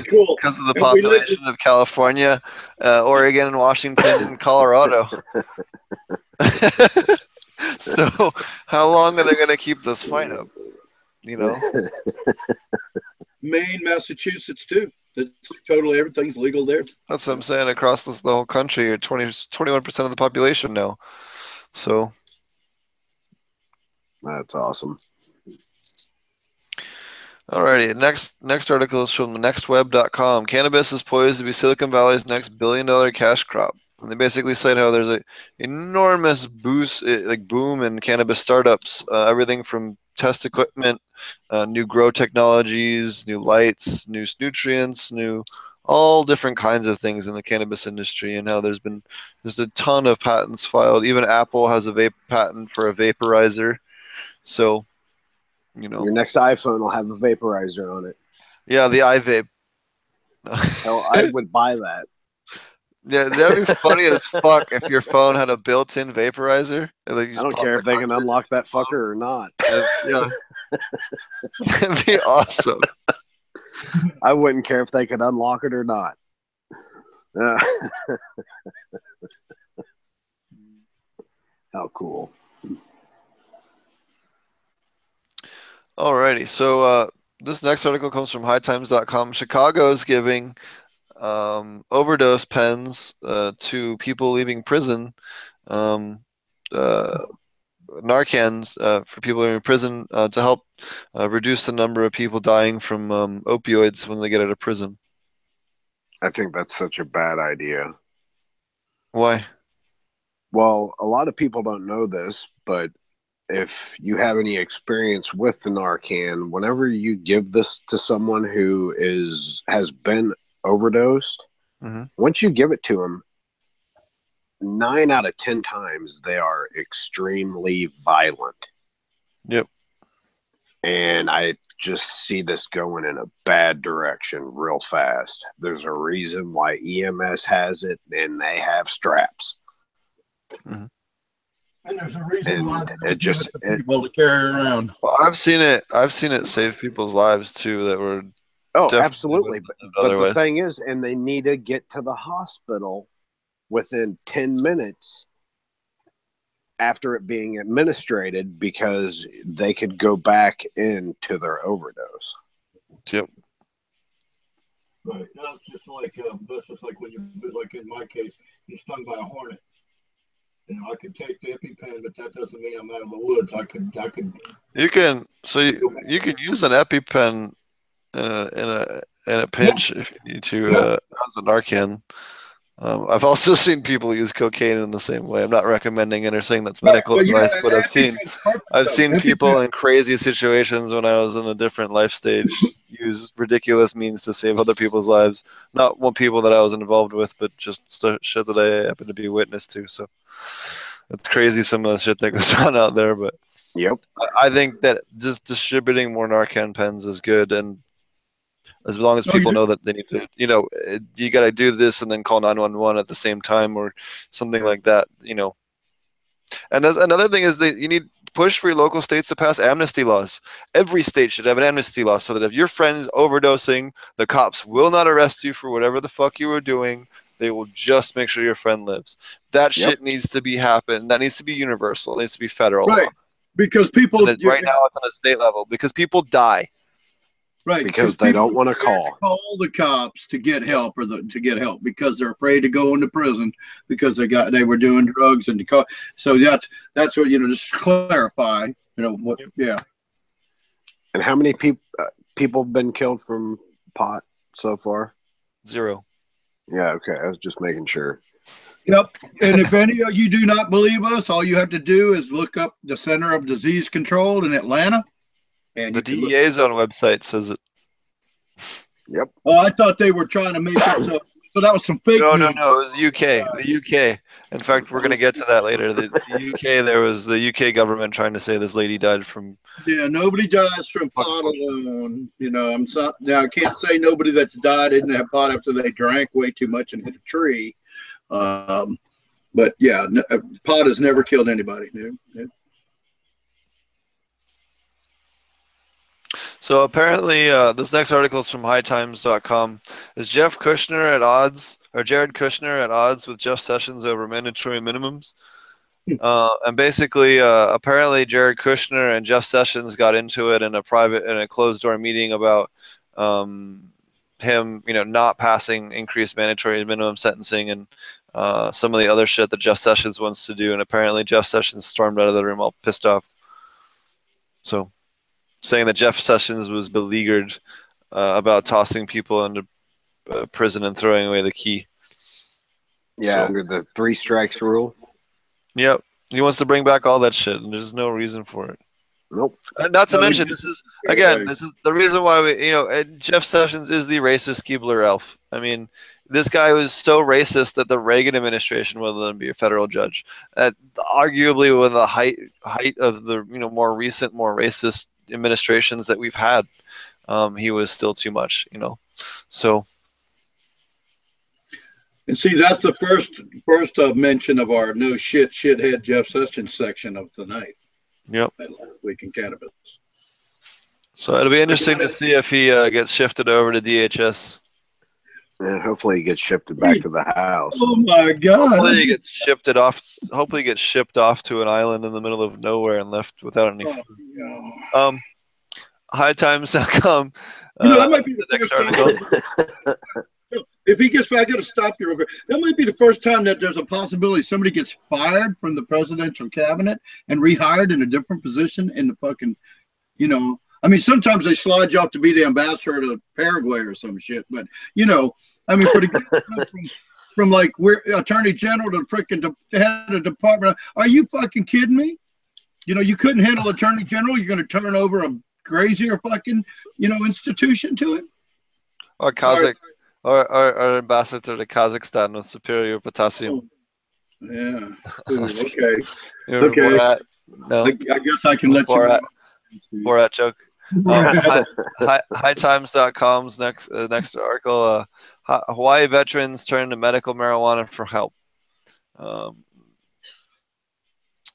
cool. Because of the population of California, Oregon, and Washington, and Colorado. So how long are they going to keep this fight up? Maine, Massachusetts, too. It's totally everything's legal there. That's what I'm saying. Across the whole country, 21% of the population now. So that's awesome. Alrighty, next article is from nextweb.com. Cannabis is poised to be Silicon Valley's next billion-dollar cash crop. And they basically cite how there's an enormous boom in cannabis startups. Everything from test equipment, new grow technologies, new lights, new nutrients, all different kinds of things in the cannabis industry, and how there's a ton of patents filed. Even Apple has a vape patent for a vaporizer. So, your next iPhone will have a vaporizer on it. Yeah, the iVape. Hell, I would buy that. Yeah, that'd be funny as fuck if your phone had a built-in vaporizer. I don't care if they can unlock that fucker or not. Yeah. That'd be awesome. I wouldn't care if they could unlock it or not. How cool. Alrighty, so this next article comes from hightimes.com. Chicago is giving overdose pens to people leaving prison, Narcans for people in prison to help reduce the number of people dying from opioids when they get out of prison. I think that's such a bad idea. Why? Well, a lot of people don't know this, but if you have any experience with the Narcan, whenever you give this to someone who has been overdosed, once you give it to them, 9 out of 10 times they are extremely violent. Yep. And I just see this going in a bad direction real fast. There's a reason why EMS has it, and they have straps. And there's a reason why it just people to carry around. Well, I've seen it save people's lives too. That were absolutely. But the thing is, and they need to get to the hospital within 10 minutes after it being administered because they could go back into their overdose. Yep. Right. That's just like when you, like in my case, you're stung by a hornet. I could take the EpiPen, but that doesn't mean I'm out of the woods. I could. You can use an EpiPen in a pinch if you need to as a Narcan. I've also seen people use cocaine in the same way. I'm not recommending it or saying that's medical advice, but I've seen people in crazy situations when I was in a different life stage use ridiculous means to save other people's lives. Not one people that I was involved with, but just shit that I happen to be witness to. So it's crazy some of the shit that goes on out there. But Yep. I think that just distributing more Narcan pens is good, and as long as people know that they need to, you got to do this and then call 911 at the same time or something like that, And there's another thing is that you need to push for your local states to pass amnesty laws. Every state should have an amnesty law so that if your friend's overdosing, the cops will not arrest you for whatever the fuck you were doing. They will just make sure your friend lives. That shit needs to be happen. That needs to be universal. It needs to be federal law. Because people right now it's on a state level because people die. Right, because they don't want to call the cops to get help to get help because they're afraid to go into prison because they were doing drugs and so that's what just clarify what And how many people have been killed from pot so far? 0. Yeah, okay. I was just making sure. Yep. And if any of you do not believe us, all you have to do is look up the Center of Disease Control in Atlanta. And the DEA's own website says it. Yep. Oh, I thought they were trying to make it so that was some fake news. No. It was UK. The UK. In fact, we're going to get to that later. The UK, there was the UK government trying to say this lady died from. Yeah, nobody dies from pot alone. I'm sorry. Now I can't say nobody that's died in that pot after they drank way too much and hit a tree. But yeah, pot has never killed anybody. So apparently, this next article is from hightimes.com. Is Jeff Kushner at odds, or Jared Kushner at odds with Jeff Sessions over mandatory minimums? And basically, apparently, Jared Kushner and Jeff Sessions got into it in a closed-door meeting about him, not passing increased mandatory minimum sentencing and some of the other shit that Jeff Sessions wants to do. And apparently, Jeff Sessions stormed out of the room all pissed off. So, saying that Jeff Sessions was beleaguered about tossing people into prison and throwing away the key. Yeah, under the 3 strikes rule. Yep. He wants to bring back all that shit, and there's no reason for it. Nope. Not to mention, this is the reason why Jeff Sessions is the racist Keebler elf. I mean, this guy was so racist that the Reagan administration would let him be a federal judge. Arguably, with the height of the more recent, more racist administrations that we've had, he was still too much. So. And see, that's the first mention of our no shithead Jeff Sessions section of the night. Yep. Last Week in Cannabis. So it'll be interesting to see if he gets shifted over to DHS. And hopefully he gets shifted back to the house. Oh my God! Hopefully he gets shifted off. Hopefully he gets shipped off to an island in the middle of nowhere and left without any food. No. Hightimes.com. That might be the next article. If he gets, I got to stop you real quick. That might be the first time that there's a possibility somebody gets fired from the presidential cabinet and rehired in a different position in the fucking, I mean, sometimes they slide you off to be the ambassador to Paraguay or some shit, but I mean, for the from like we're attorney general to freaking head of department. Are you fucking kidding me? You couldn't handle attorney general. You're going to turn over a crazier fucking, institution to him. Or Kazakh. Or ambassador to Kazakhstan with superior potassium. Yeah. Ooh, okay. Okay. Borat? No. I guess I can let Borat. Borat joke. Hightimes.com's next article. Hawaii veterans turn to medical marijuana for help.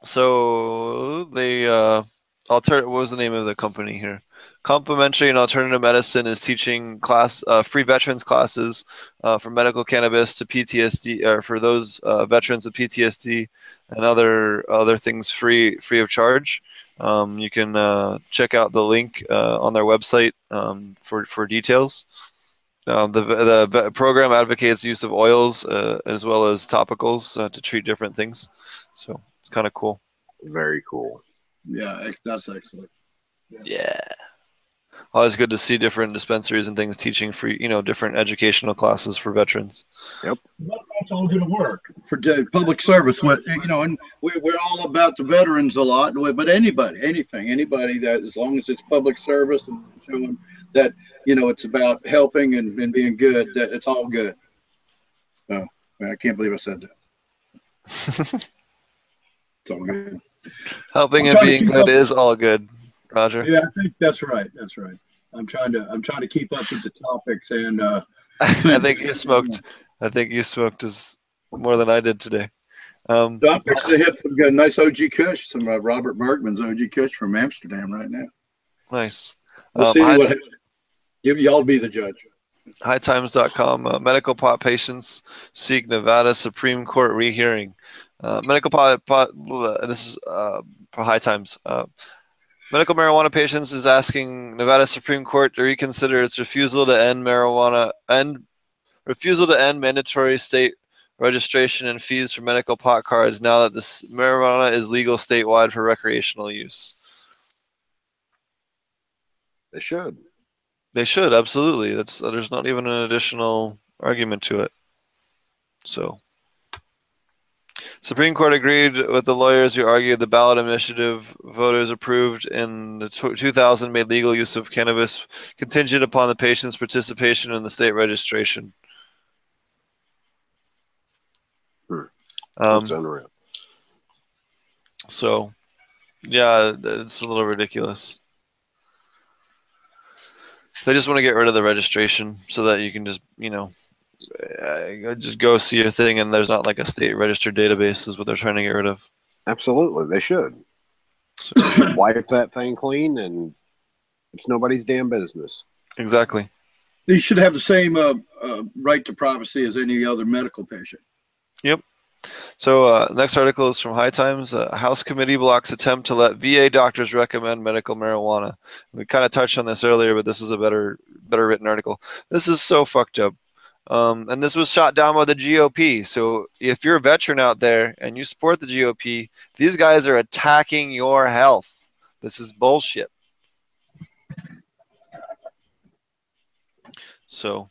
So they What was the name of the company here? Complementary and Alternative Medicine is teaching free veterans classes for medical cannabis to PTSD, or for those veterans with PTSD and other things free of charge. You can check out the link on their website for details. The program advocates use of oils as well as topicals to treat different things. So it's kind of cool. Very cool. Yeah, that's excellent. Yeah. Always good to see different dispensaries and things teaching free, different educational classes for veterans. Yep. That's all going to work for public service. And we're all about the veterans a lot, but anybody that, as long as it's public service and showing that, it's about helping and being good, that it's all good. So I can't believe I said that. It's all good. Helping and being good is all good, Roger. Yeah, I think that's right. That's right. I'm trying to keep up with the topics, and I think you smoked. I think you smoked as more than I did today. So I'm fixing to hit some nice OG Kush, some Robert Bergman's OG Kush from Amsterdam right now. Nice. We'll see what happens. Y'all be the judge. Hightimes.com. Medical pot patients seek Nevada Supreme Court rehearing. Medical pot. This is for High Times. Medical marijuana patients is asking Nevada Supreme Court to reconsider its refusal to end mandatory state registration and fees for medical pot cards now that this marijuana is legal statewide for recreational use. They should. They should, absolutely. There's not even an additional argument to it. So, Supreme Court agreed with the lawyers who argued the ballot initiative voters approved in the 2000 made legal use of cannabis contingent upon the patient's participation in the state registration. That's unreal. So, yeah, it's a little ridiculous. They just want to get rid of the registration so that you can just, just go see your thing and there's not like a state registered database is what they're trying to get rid of. Absolutely, they should. So, wipe that thing clean and it's nobody's damn business. Exactly. You should have the same right to privacy as any other medical patient. Yep. So next article is from High Times. House committee blocks attempt to let VA doctors recommend medical marijuana. We kind of touched on this earlier, but this is a better written article. This is so fucked up. And this was shot down by the GOP. So if you're a veteran out there and you support the GOP, these guys are attacking your health. This is bullshit. So,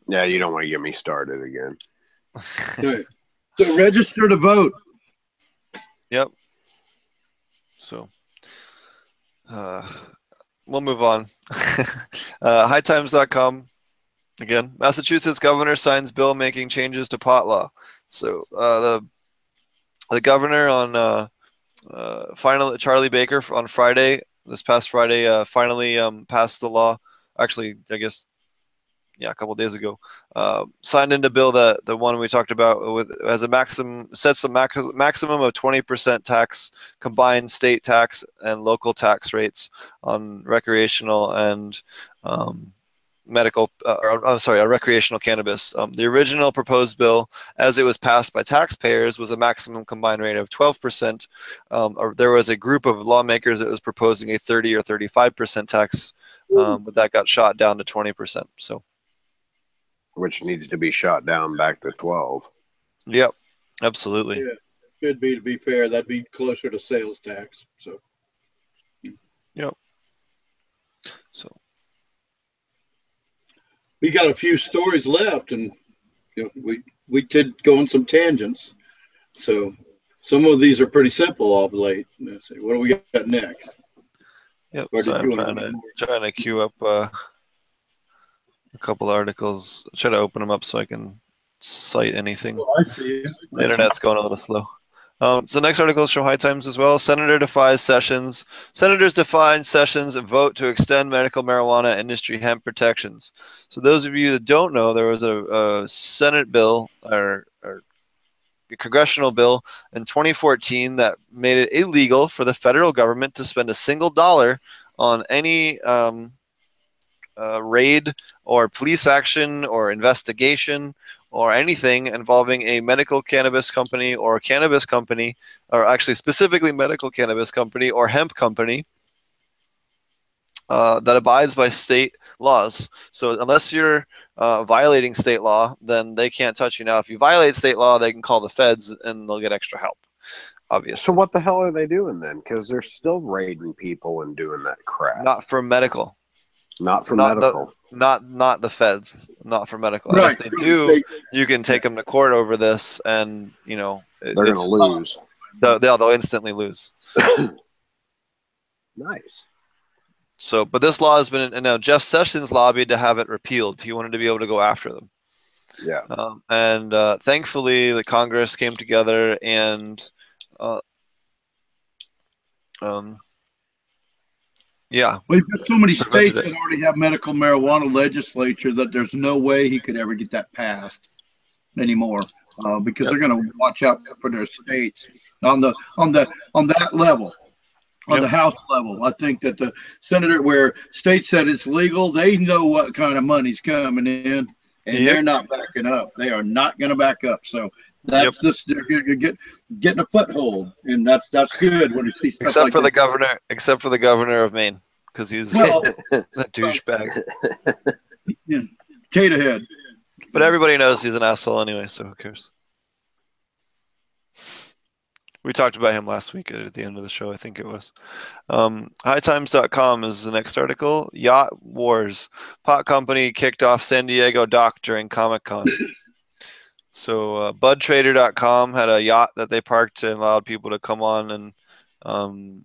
yeah, you don't want to get me started again. So register to vote. Yep. So, we'll move on. Hightimes.com. Again, Massachusetts governor signs bill making changes to pot law. So the governor on finally, Charlie Baker on Friday, this past Friday, finally passed the law. Actually, I guess, a couple of days ago, signed into bill that the one we talked about with as a maximum sets a maximum of 20% tax, combined state tax and local tax rates on recreational and recreational cannabis. The original proposed bill, as it was passed by taxpayers, was a maximum combined rate of 12%. There was a group of lawmakers that was proposing a 30 or 35% tax, but that got shot down to 20%. So, which needs to be shot down back to 12. Yep, absolutely. Yeah, should be, to be fair. That'd be closer to sales tax. So, yep. So. We got a few stories left, and we did go on some tangents. So some of these are pretty simple of late. Let's see, what do we got next? Yep. So I'm trying to queue up a couple articles. Try to open them up so I can cite anything. Oh, I see. The internet's going a little slow. So next article is from High Times as well. Senators defy Sessions vote to extend medical marijuana industry hemp protections. So those of you that don't know, there was a Senate bill, or congressional bill in 2014 that made it illegal for the federal government to spend a single dollar on any raid or police action or investigation or anything involving a medical cannabis company or a cannabis company, or actually specifically medical cannabis company or hemp company that abides by state laws. So unless you're violating state law, then they can't touch you. Now, if you violate state law, they can call the feds and they'll get extra help, obviously. So what the hell are they doing then? Because they're still raiding people and doing that crap. Not for medical. Not for medical. Not the feds. Not for medical. Right. And if they do, you can take them to court over this, and they're going to lose. They'll instantly lose. Nice. So, but this law has been. Now, Jeff Sessions lobbied to have it repealed. He wanted to be able to go after them. Yeah. And thankfully, the Congress came together and. Yeah. We've got so many states that already have medical marijuana legislature that there's no way he could ever get that passed anymore, because they're going to watch out for their states on that level, on the House level. I think that the senator, where states said it's legal, they know what kind of money's coming in, and they're not backing up. They are not going to back up. So that's just they're getting a foothold, and that's good when you see stuff except like for that. except for the governor of Maine, because he's a douchebag. Yeah, potato head. But everybody knows he's an asshole anyway, so who cares? We talked about him last week at the end of the show, I think it was. Hightimes.com is the next article. Yacht Wars. Pot company kicked off San Diego dock during Comic-Con. So budtrader.com had a yacht that they parked and allowed people to come on and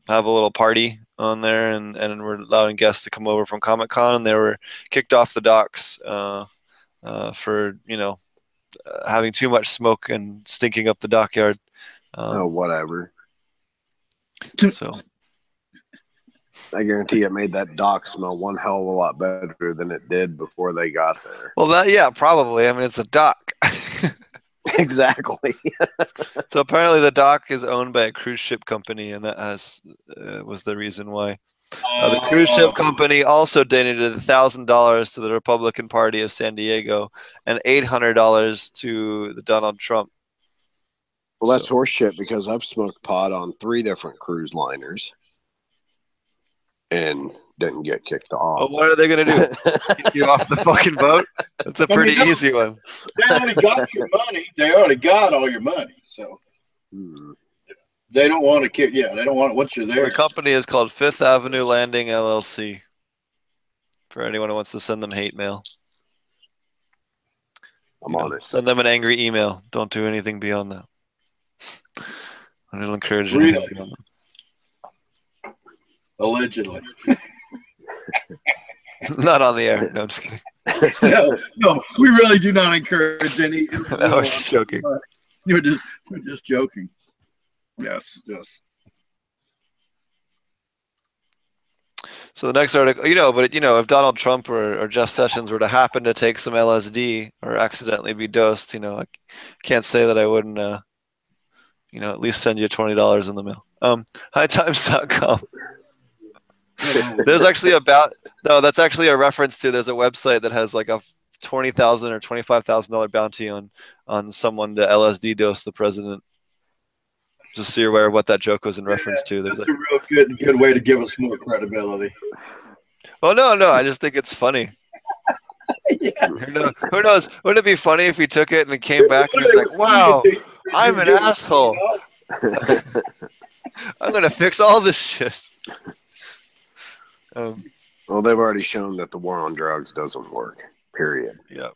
have a little party on there, and were allowing guests to come over from Comic-Con, and they were kicked off the docks for having too much smoke and stinking up the dockyard. Whatever. So I guarantee it made that dock smell one hell of a lot better than it did before they got there. Well, probably. I mean, it's a dock. Exactly. So apparently the dock is owned by a cruise ship company, and that was the reason why. The cruise ship company also donated $1,000 to the Republican Party of San Diego and $800 to the Donald Trump. Well, that's horseshit, because I've smoked pot on 3 different cruise liners and didn't get kicked off. Well, what are they going to do? Kick you off the fucking boat? That's a pretty easy one. They already got your money. They already got all your money. So they don't want to kick. Yeah, they don't want it once you're there. The company is called Fifth Avenue Landing LLC. For anyone who wants to send them hate mail. I'm on it. Send them an angry email. Don't do anything beyond that. I don't encourage anything beyond that. Allegedly. Not on the air. No, I'm just kidding. No, we really do not encourage any. No, I was just joking. We're just joking. Yes. So the next article, if Donald Trump or Jeff Sessions were to happen to take some LSD or accidentally be dosed, I can't say that I wouldn't, at least send you $20 in the mail. Hightimes.com. There's actually that's actually a reference to, there's a website that has like a $20,000 or $25,000 bounty on someone to LSD dose the president. Just so you're aware of what that joke was in reference to. That's a real good way to give us more credibility. Oh no, I just think it's funny. Yeah. Who knows? Wouldn't it be funny if he took it and it came back and he's like, "Wow, I'm an asshole. I'm gonna fix all this shit." Well, they've already shown that the war on drugs doesn't work. Period. Yeah.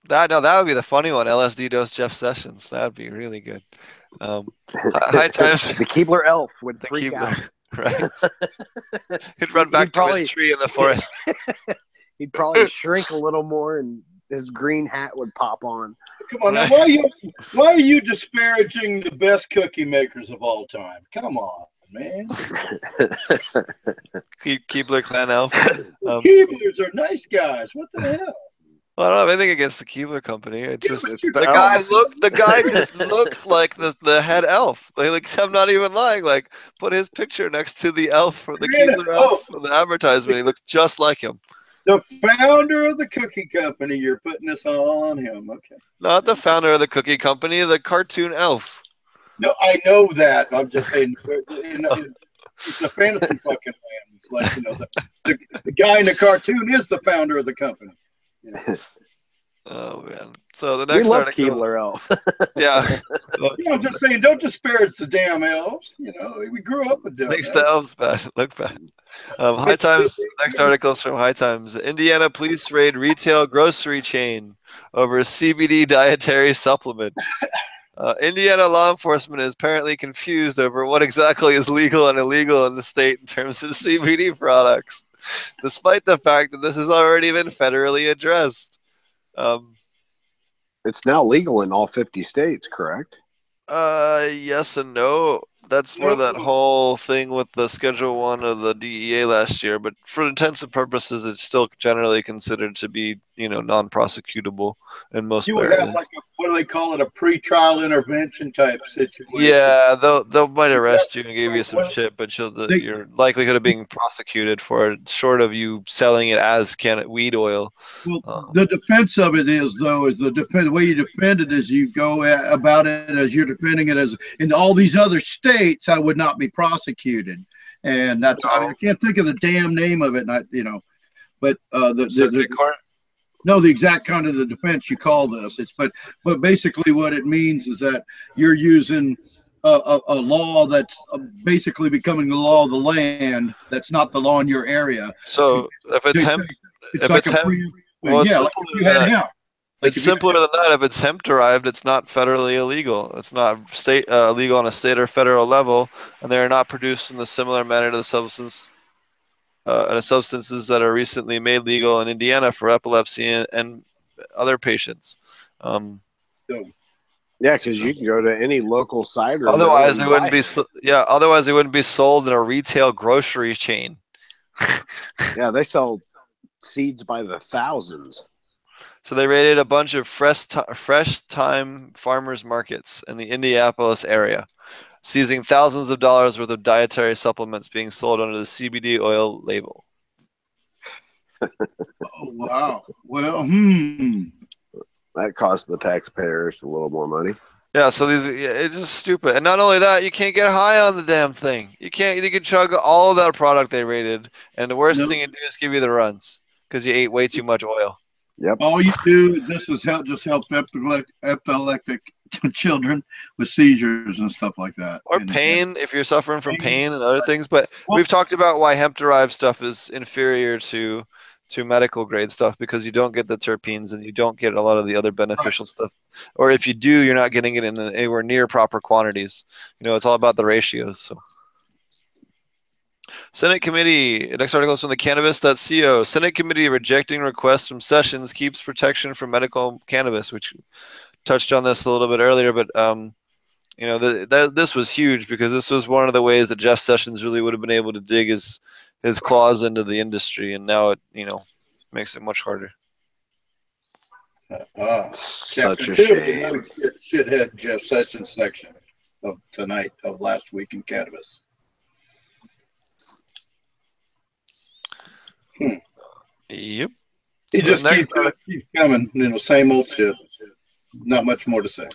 That would be the funny one. LSD dose Jeff Sessions. That would be really good. High Times. The Keebler elf would freak out. Right. He'd run back to his tree in the forest. He'd probably shrink a little more, and his green hat would pop on. Come on, now, why are you disparaging the best cookie makers of all time? Come on, man. Keebler Clan Elf. Keeblers are nice guys. What the hell? Well, I don't have anything against the Keebler Company. It's just It's the the guy just looks like the head elf. Like I'm not even lying. Like put his picture next to the elf for the Keebler elf for the advertisement. He looks just like him. The founder of the cookie company. You're putting this all on him. Okay. Not the founder of the cookie company, the cartoon elf. No, I know that. I'm just saying, it's a fantasy fucking land. It's like, the guy in the cartoon is the founder of the company. Yeah. Oh man! So the We next love article, Keebler Elf. yeah, I'm just saying, don't disparage the damn elves. We grew up with them. makes the elves bad look bad. High Times. Next article is from High Times. Indiana police raid retail grocery chain over CBD dietary supplement. Indiana law enforcement is apparently confused over what exactly is legal and illegal in the state in terms of CBD products, despite the fact that this has already been federally addressed. It's now legal in all 50 states, correct? Yes and no. That's where that whole thing with the Schedule 1 of the DEA last year, but for intents and purposes, it's still generally considered to be, non-prosecutable in most You would areas. have like what do they call it, a pre-trial intervention type situation. Yeah, they'll might arrest you and give you some shit, but your likelihood of being prosecuted for it, short of you selling it as weed oil. Well, the defense of it is the way you defend it is you go about it as you're defending it as in all these other states. I would not be prosecuted, and that's I can't think of the damn name of it. But the exact kind of the defense you call this. But basically what it means is that you're using a law that's basically becoming the law of the land. That's not the law in your area. So if it's hemp, it's simpler than that. If it's hemp derived, it's not federally illegal. It's not illegal on a state or federal level, and they are not produced in the similar manner to the substances that are recently made legal in Indiana for epilepsy and other patients. Yeah, because you can go to any local cider. Otherwise, it wouldn't be. Otherwise, it wouldn't be sold in a retail grocery chain. Yeah, they sell seeds by the thousands. So they raided a bunch of fresh time farmers markets in the Indianapolis area, seizing thousands of dollars worth of dietary supplements being sold under the CBD oil label. Oh, wow. Well, that cost the taxpayers a little more money. Yeah, so it's just stupid. And not only that, you can't get high on the damn thing. You can chug all of that product they raided, and the worst thing it do is give you the runs because you ate way too much oil. Yep. All you do is this is help epileptic children with seizures and stuff like that. Or pain, if you're suffering from pain and other things. But we've talked about why hemp-derived stuff is inferior to medical grade stuff because you don't get the terpenes and you don't get a lot of the other beneficial stuff. Or if you do, you're not getting it in anywhere near proper quantities. It's all about the ratios. So. Senate committee, next article is from the cannabis.co. Senate committee rejecting requests from Sessions keeps protection for medical cannabis, which touched on this a little bit earlier, but this was huge because this was one of the ways that Jeff Sessions really would have been able to dig his claws into the industry, and now it makes it much harder. Such a shame. Shithead Jeff Sessions section of tonight of Last Week in Cannabis. Yep. He just keeps coming, same old shit. Not much more to say.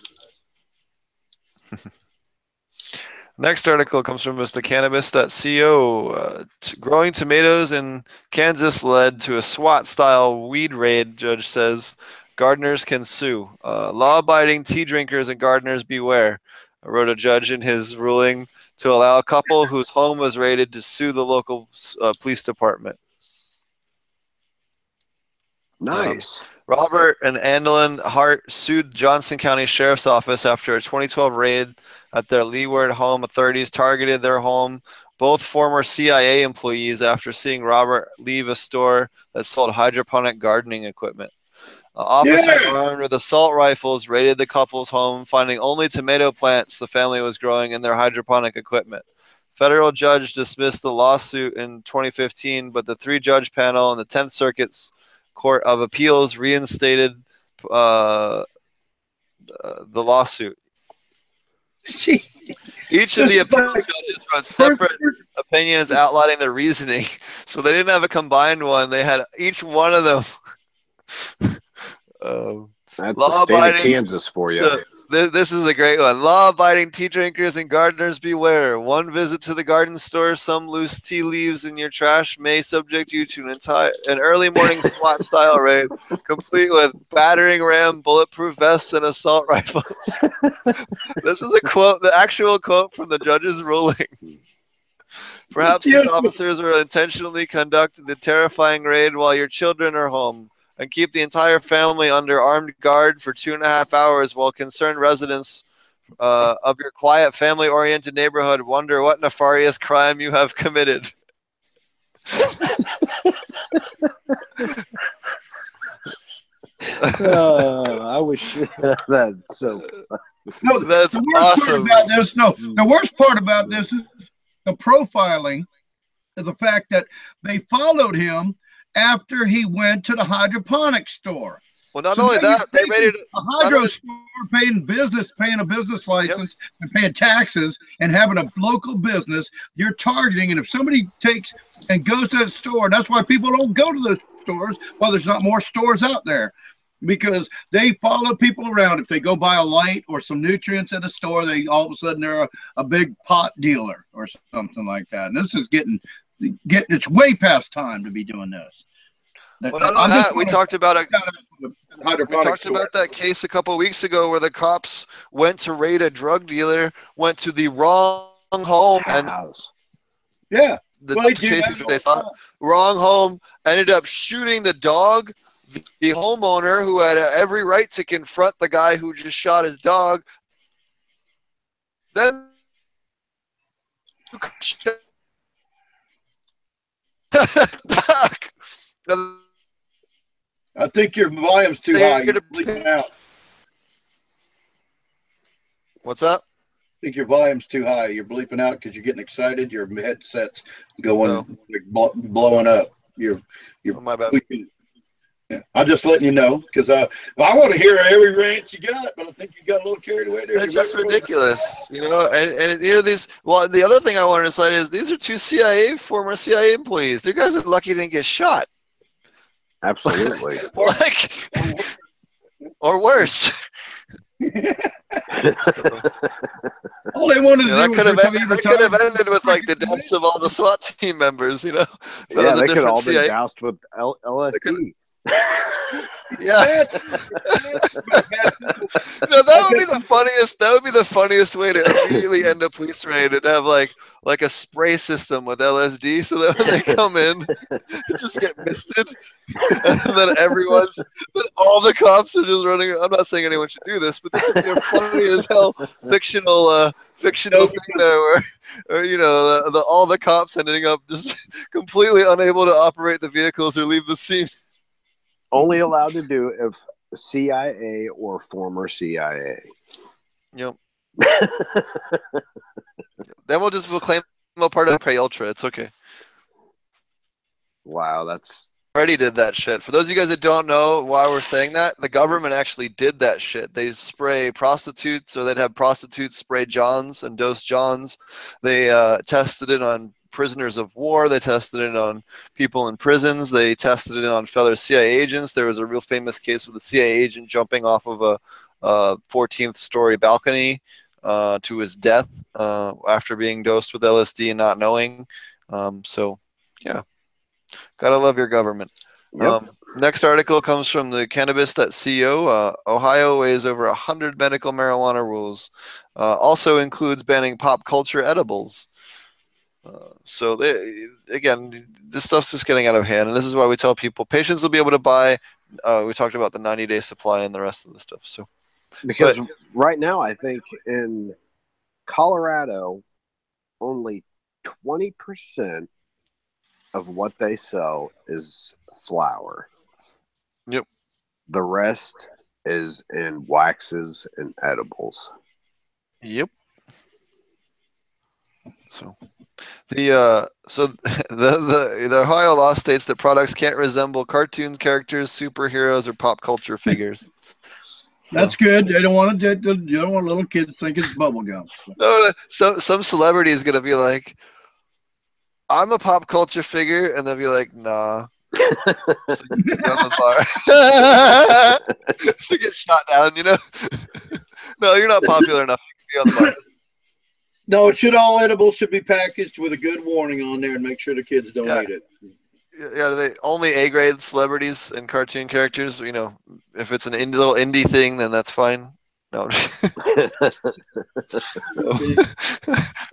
Next article comes from Mr. Cannabis.co. Growing tomatoes in Kansas led to a SWAT-style weed raid, judge says. Gardeners can sue. Law-abiding tea drinkers and gardeners beware, wrote a judge in his ruling to allow a couple whose home was raided to sue the local police department. Nice. Robert and Andolyn Hart sued Johnson County Sheriff's Office after a 2012 raid at their Leeward home. Authorities targeted their home, both former CIA employees, after seeing Robert leave a store that sold hydroponic gardening equipment. Officers armed with assault rifles raided the couple's home, finding only tomato plants the family was growing in their hydroponic equipment. Federal judge dismissed the lawsuit in 2015, but the three-judge panel in the 10th Circuit's Court of Appeals reinstated the lawsuit. Each of the appeals judges wrote separate opinions outlining their reasoning, so they didn't have a combined one. They had each one of them. That's the state of Kansas for you. So this is a great one. Law-abiding tea drinkers and gardeners beware. One visit to the garden store, some loose tea leaves in your trash may subject you to an early morning SWAT-style raid, complete with battering ram, bulletproof vests, and assault rifles. This is a quote, the actual quote from the judge's ruling. Perhaps these officers will intentionally conduct the terrifying raid while your children are home and keep the entire family under armed guard for 2.5 hours while concerned residents of your quiet, family-oriented neighborhood wonder what nefarious crime you have committed. I wish that's so. No, that's the worst awesome. part about this. No, the worst part about this is the profiling. Is the fact that they followed him after he went to the hydroponics store. Well, not only that, they raided a hydro store, paying a business license, and paying taxes, and having a local business. You're targeting, and if somebody takes and goes to that store, that's why people don't go to those stores. Well, there's not more stores out there because they follow people around. If they go buy a light or some nutrients at a store, they all of a sudden they're a big pot dealer or something like that. And this is getting it's way past time to be doing this. Well, we talked about that case a couple of weeks ago where the cops went to raid a drug dealer, went to the wrong home, and they thought wrong home, ended up shooting the dog. The homeowner, who had every right to confront the guy who just shot his dog, then I think your volume's too high. You're bleeping out. What's that? I think your volume's too high. You're bleeping out because you're getting excited. Your headset's going blowing up. My bad. Yeah, I'm just letting you know because I want to hear every rant you got, but I think you got a little carried away there. It's just ridiculous, and these. Well, the other thing I wanted to cite is these are two former CIA employees. You guys are lucky they didn't get shot. Absolutely. Or worse. All they wanted to do could have ended with like the deaths of all the SWAT team members. Yeah, they could have all been doused with LSD. Yeah. That would be the funniest. That would be the funniest way to immediately end a police raid, to have like a spray system with LSD, so that when they come in, you just get misted, and then all the cops are just running. I'm not saying anyone should do this, but this would be a funny as hell fictional thing there, where all the cops ending up just completely unable to operate the vehicles or leave the scene. Only allowed to do if CIA or former CIA. Yep. Then we'll claim them a part of Pay Ultra. It's okay. Wow, that's already did that shit. For those of you guys that don't know why we're saying that, the government actually did that shit. They spray prostitutes, or they'd have prostitutes spray Johns and dose Johns. They tested it on prisoners of war. They tested it on people in prisons. They tested it on fellow CIA agents. There was a real famous case with a CIA agent jumping off of a 14th story balcony to his death after being dosed with LSD and not knowing. So yeah, gotta love your government. Yep. Next article comes from the Cannabis.co. Ohio weighs over 100 medical marijuana rules. Also includes banning pop culture edibles. So this stuff's just getting out of hand, and this is why we tell people patients will be able to buy. We talked about the 90-day supply and the rest of the stuff. So, because right now I think in Colorado, only 20% of what they sell is flour. Yep. The rest is in waxes and edibles. Yep. So So the Ohio law states that products can't resemble cartoon characters, superheroes, or pop culture figures. That's good. They don't want to. You don't want little kids thinking it's bubble gum. No, some celebrity is gonna be like, I'm a pop culture figure, and they'll be like, nah. So you can be on the bar. To get shot down, you know? No, you're not popular enough. You can be on the bar. No, it should all edibles should be packaged with a good warning on there and make sure the kids don't Yeah. eat it. Yeah, they only A-grade celebrities and cartoon characters. You know, if it's an little indie thing, then that's fine. No.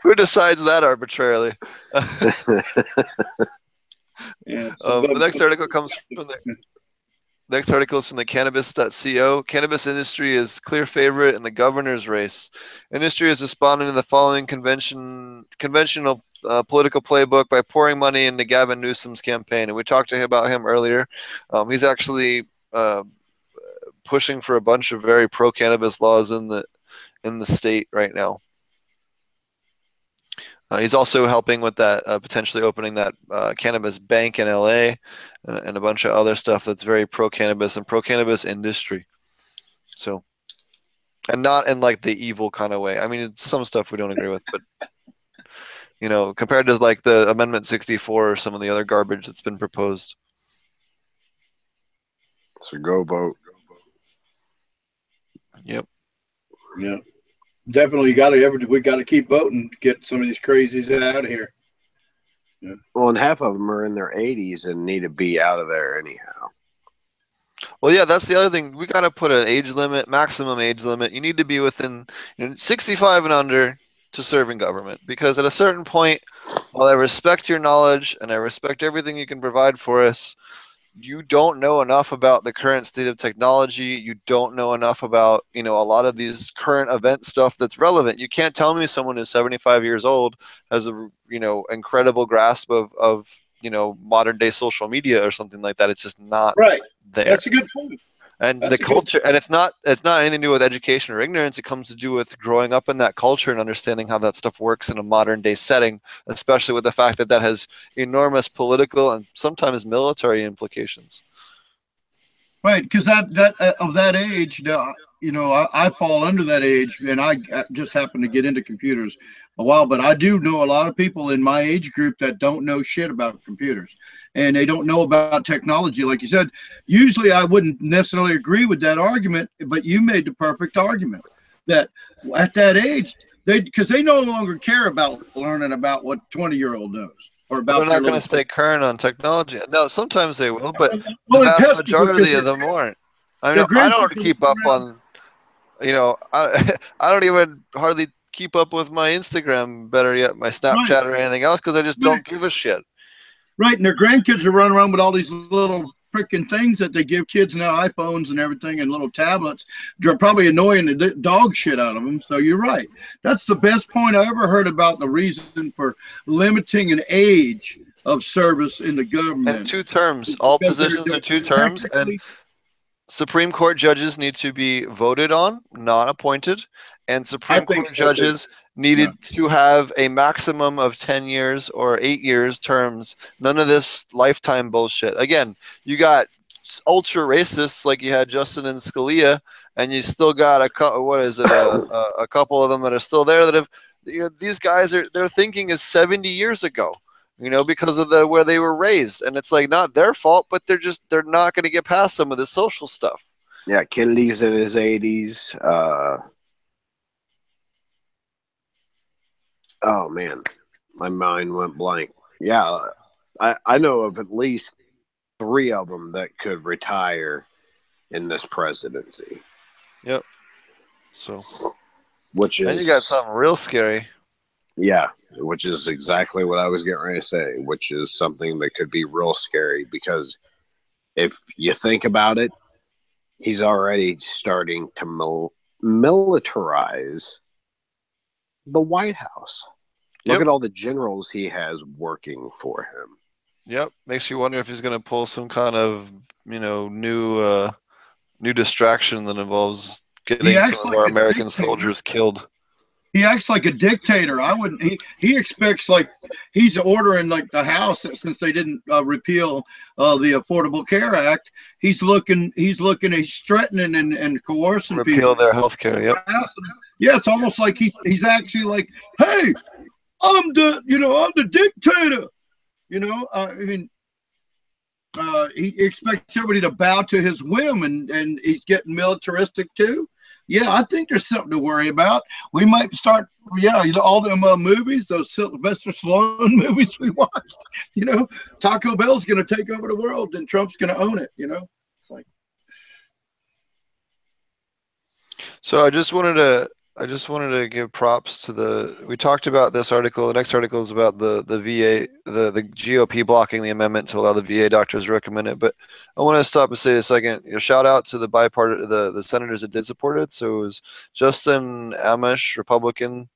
Who decides that arbitrarily? Yeah, The next article comes from the next article is from the cannabis.co. Cannabis industry is clear favorite in the governor's race. Industry is responding to the following conventional political playbook by pouring money into Gavin Newsom's campaign, and we talked to him about him earlier. He's actually pushing for a bunch of very pro-cannabis laws in the state right now. He's also helping with that, potentially opening that cannabis bank in LA and a bunch of other stuff that's very pro-cannabis and pro-cannabis industry. So, and not in like the evil kind of way. I mean, it's some stuff we don't agree with, but you know, compared to like the Amendment 64 or some of the other garbage that's been proposed. So go vote. Yep. Yeah. Definitely we got to keep voting to get some of these crazies out of here. Yeah. Well, and half of them are in their 80s and need to be out of there anyhow. Well, yeah, that's the other thing. We got to put an age limit, maximum age limit. You need to be within 65 and under to serve in government, because at a certain point, while I respect your knowledge and I respect everything you can provide for us, you don't know enough about the current state of technology. You don't know enough about, a lot of these current event stuff that's relevant. You can't tell me someone who's 75 years old has a, incredible grasp of modern day social media or something like that. It's just not right there. That's a good point. And that's the culture, and it's not anything to do with education or ignorance. It comes to do with growing up in that culture and understanding how that stuff works in a modern day setting, especially with the fact that has enormous political and sometimes military implications. Right, because that of that age, I fall under that age, and I just happen to get into computers a while. But I do know a lot of people in my age group that don't know shit about computers, and they don't know about technology. Like you said, usually I wouldn't necessarily agree with that argument, but you made the perfect argument that at that age, because they no longer care about learning about what 20-year-old knows. Or about they're not going to stay current on technology. No, sometimes they will, but the vast majority of them aren't. I mean, I don't keep up on, I don't even hardly keep up with my Instagram, better yet, my Snapchat or anything else, because I just don't give a shit. Right, and their grandkids are running around with all these little freaking things that they give kids now, iPhones and everything, and little tablets. They're probably annoying the dog shit out of them. So you're right. That's the best point I ever heard about the reason for limiting an age of service in the government. And 2 terms. All positions are 2 terms, and Supreme Court judges need to be voted on, not appointed, and Supreme Court judges needed to have a maximum of 10 years or 8 years terms. None of this lifetime bullshit. Again, you got ultra racists like you had Justin and Scalia, and you still got a couple of them that are still there that have, these guys their thinking is 70 years ago. Because of where they were raised, and it's like not their fault, but they're not going to get past some of the social stuff. Yeah, Kennedy's in his 80s. Oh man, my mind went blank. Yeah, I know of at least 3 of them that could retire in this presidency. Yep. So, and you got something real scary. Yeah, which is exactly what I was getting ready to say, which is something that could be real scary, because if you think about it, he's already starting to militarize the White House. Look at all the generals he has working for him. Yep, makes you wonder if he's going to pull some kind of, new distraction that involves getting some of our American soldiers killed. he acts like a dictator. I wouldn't. He expects like he's ordering like the House since they didn't repeal the Affordable Care Act. He's threatening and coercing Repeal people. their health care. Yep. Yeah, it's almost like he's actually like, hey, I'm the dictator. I mean, he expects everybody to bow to his whim, and he's getting militaristic too. Yeah, I think there's something to worry about. We might start, all them movies, those Sylvester Stallone movies we watched. Taco Bell's going to take over the world, and Trump's going to own it. It's like. So I just wanted to give props to we talked about this article. The next article is about the VA, the GOP blocking the amendment to allow the VA doctors to recommend it. But I want to stop and say a second. Shout out to the the senators that did support it. So it was Justin Amash, Republican,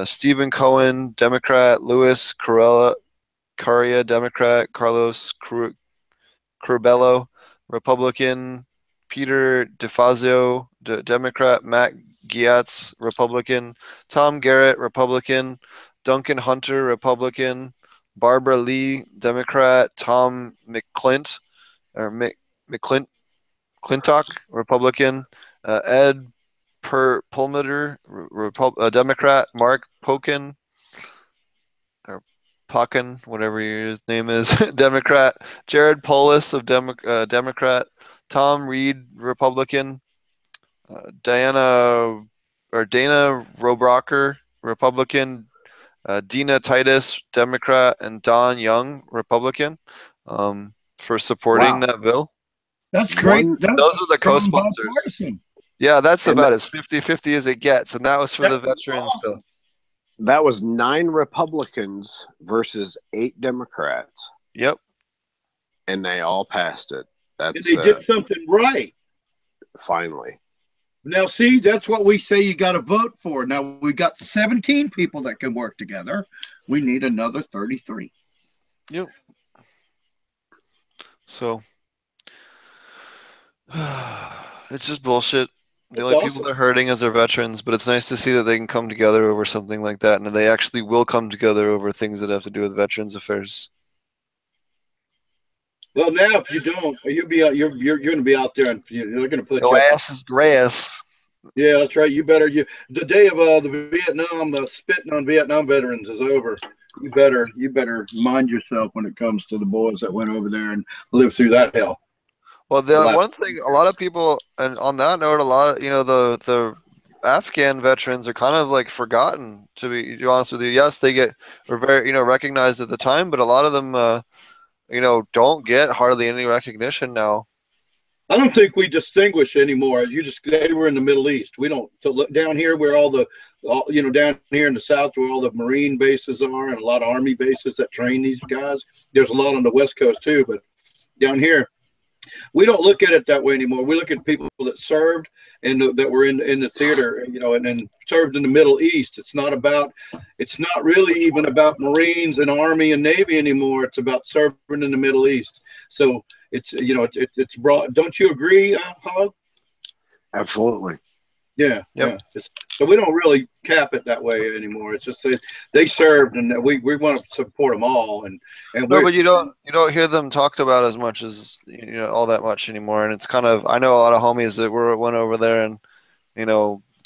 Stephen Cohen, Democrat, Louis Carria, Democrat, Carlos Curbelo, Republican, Peter DeFazio, Democrat, Matt Giatz, Republican, Tom Garrett, Republican, Duncan Hunter, Republican, Barbara Lee, Democrat, Tom McClintock, Republican, Ed Perlmutter, Democrat, Mark Pokin, or Pokin, whatever his name is, Democrat, Jared Polis of Democrat, Tom Reed, Republican, Dana Robracher, Republican, Dina Titus, Democrat, and Don Young, Republican, for supporting that bill. That's great. Those are the co-sponsors. Yeah, that's about as 50-50 as it gets, and that was for the veterans bill. That was 9 Republicans versus 8 Democrats. Yep. And they all passed it. And they did something right. Finally. Now, see, that's what we say you got to vote for. Now, we've got 17 people that can work together. We need another 33. Yep. So, it's just bullshit. The only people that are hurting is their veterans, but it's nice to see that they can come together over something like that, and they actually will come together over things that have to do with veterans affairs. Well, now if you don't, you're going to be out there, and you're going to put your ass is grass. Yeah, that's right. The day of the Vietnam spitting on Vietnam veterans is over. You better mind yourself when it comes to the boys that went over there and lived through that hell. Well, one thing, a lot of people, and on that note, the Afghan veterans are kind of like forgotten, to be honest with you. Yes, were very, recognized at the time, but a lot of them, don't get hardly any recognition now. I don't think we distinguish anymore. They were in the Middle East. We don't look down here where down here in the South where all the Marine bases are and a lot of Army bases that train these guys. There's a lot on the West Coast too, but down here, we don't look at it that way anymore. We look at people that served and that were in the theater, and then served in the Middle East. It's not really even about Marines and Army and Navy anymore. It's about serving in the Middle East. So it's broad. Don't you agree, Hog? Absolutely. Yeah. Yep. Yeah. So we don't really cap it that way anymore. It's just they served, and we want to support them all. No, but you don't hear them talked about as much as all that much anymore. And it's kind of, I know a lot of homies that went over there, and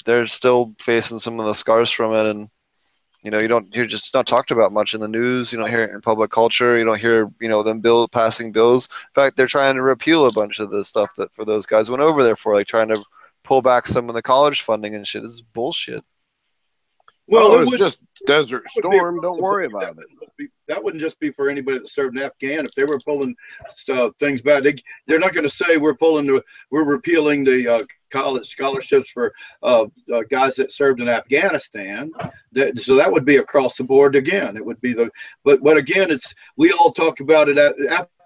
they're still facing some of the scars from it. And you're just not talked about much in the news. You don't hear it in public culture. You don't hear them passing bills. In fact, they're trying to repeal a bunch of the stuff that for those guys went over there for, like trying to pull back some of the college funding and shit. Is bullshit. Well, it was just Desert Storm. Don't worry about it. That wouldn't just be for anybody that served in Afghan. If they were pulling things back, they're not going to say we're repealing the college scholarships for guys that served in Afghanistan. So that would be across the board again. It would be but again, we all talk about it at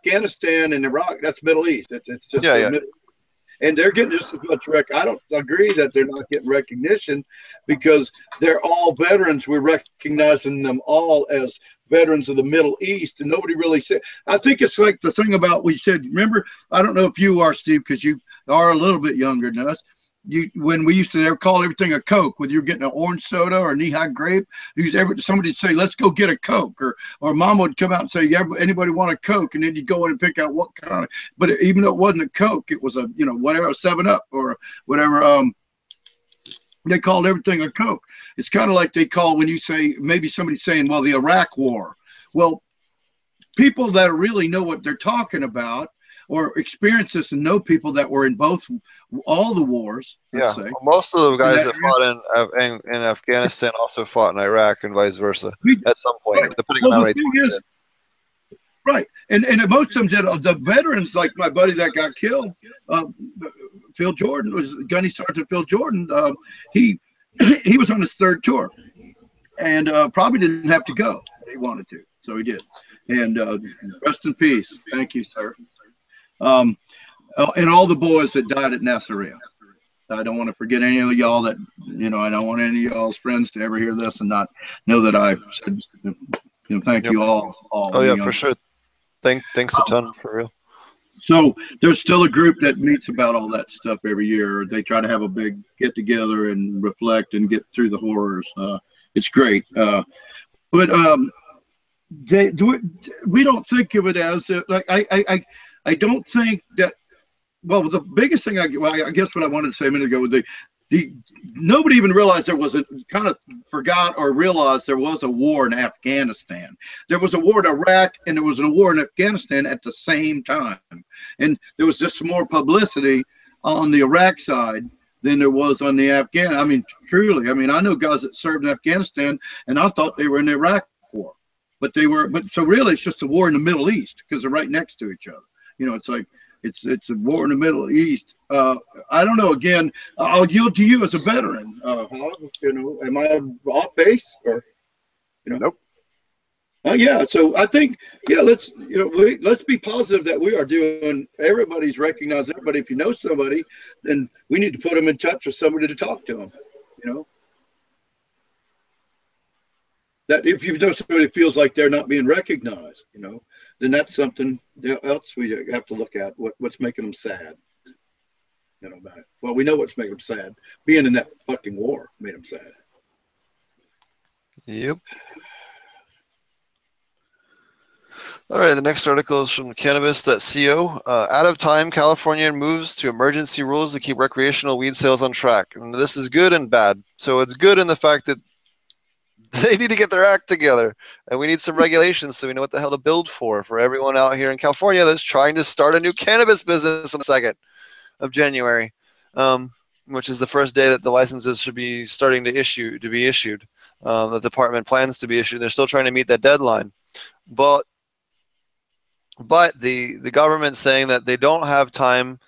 Afghanistan and Iraq. That's Middle East. It's just Middle East. And they're getting just as much I don't agree that they're not getting recognition because they're all veterans. We're recognizing them all as veterans of the Middle East, and nobody really said. I think it's like the thing about we said. Remember, I don't know if you are, Steve, because you are a little bit younger than us. when we used to call everything a Coke, whether you're getting an orange soda or a knee-high grape, somebody would say, let's go get a Coke, or mom would come out and say, anybody want a Coke? And then you'd go in and pick out what kind of, but even though it wasn't a Coke, it was a, whatever, a 7-Up or whatever. They called everything a Coke. It's kind of like they call when you say, maybe somebody's saying, well, the Iraq War. Well, people that really know what they're talking about or experience this and know people that were in all the wars. Yeah, say, most of the guys that fought in Afghanistan also fought in Iraq and vice versa at some point, right. depending on how many times. Right, and most of them did. The veterans, like my buddy that got killed, Phil Jordan, was Gunny Sergeant Phil Jordan. He was on his 3rd tour, and probably didn't have to go. He wanted to, so he did. And rest in peace. Thank you, sir. And all the boys that died at Nasiriyah. I don't want to forget any of y'all that, I don't want any of y'all's friends to ever hear this and not know that I said, thank you all. Oh, yeah, for sure. Thanks a ton, for real. So there's still a group that meets about all that stuff every year. They try to have a big get together and reflect and get through the horrors. It's great. But we don't think of it as like I don't think that. Well, the biggest thing I guess what I wanted to say a minute ago was nobody even realized there was kind of forgot or realized there was a war in Afghanistan. There was a war in Iraq and there was a war in Afghanistan at the same time. And there was just more publicity on the Iraq side than there was on the Afghan. I mean, truly, I know guys that served in Afghanistan and I thought they were in the Iraq war, but so really it's just a war in the Middle East because they're right next to each other. It's like, it's a war in the Middle East. I don't know. Again, I'll yield to you as a veteran. Am I off base or? Nope. Yeah. So I think, let's be positive that we are doing. Everybody's recognized everybody. If you know somebody, then we need to put them in touch with somebody to talk to them. That if you know somebody that feels like they're not being recognized, then that's something else we have to look at. What's making them sad? About it. Well, we know what's making them sad. Being in that fucking war made them sad. Yep. All right, the next article is from Cannabis.co. Out of time, California moves to emergency rules to keep recreational weed sales on track. And this is good and bad. So it's good in the fact that they need to get their act together, and we need some regulations so we know what the hell to build for everyone out here in California that's trying to start a new cannabis business on the 2nd of January, which is the first day that the licenses should be starting to be issued. The department plans to be issued. They're still trying to meet that deadline, but the government's saying that they don't have time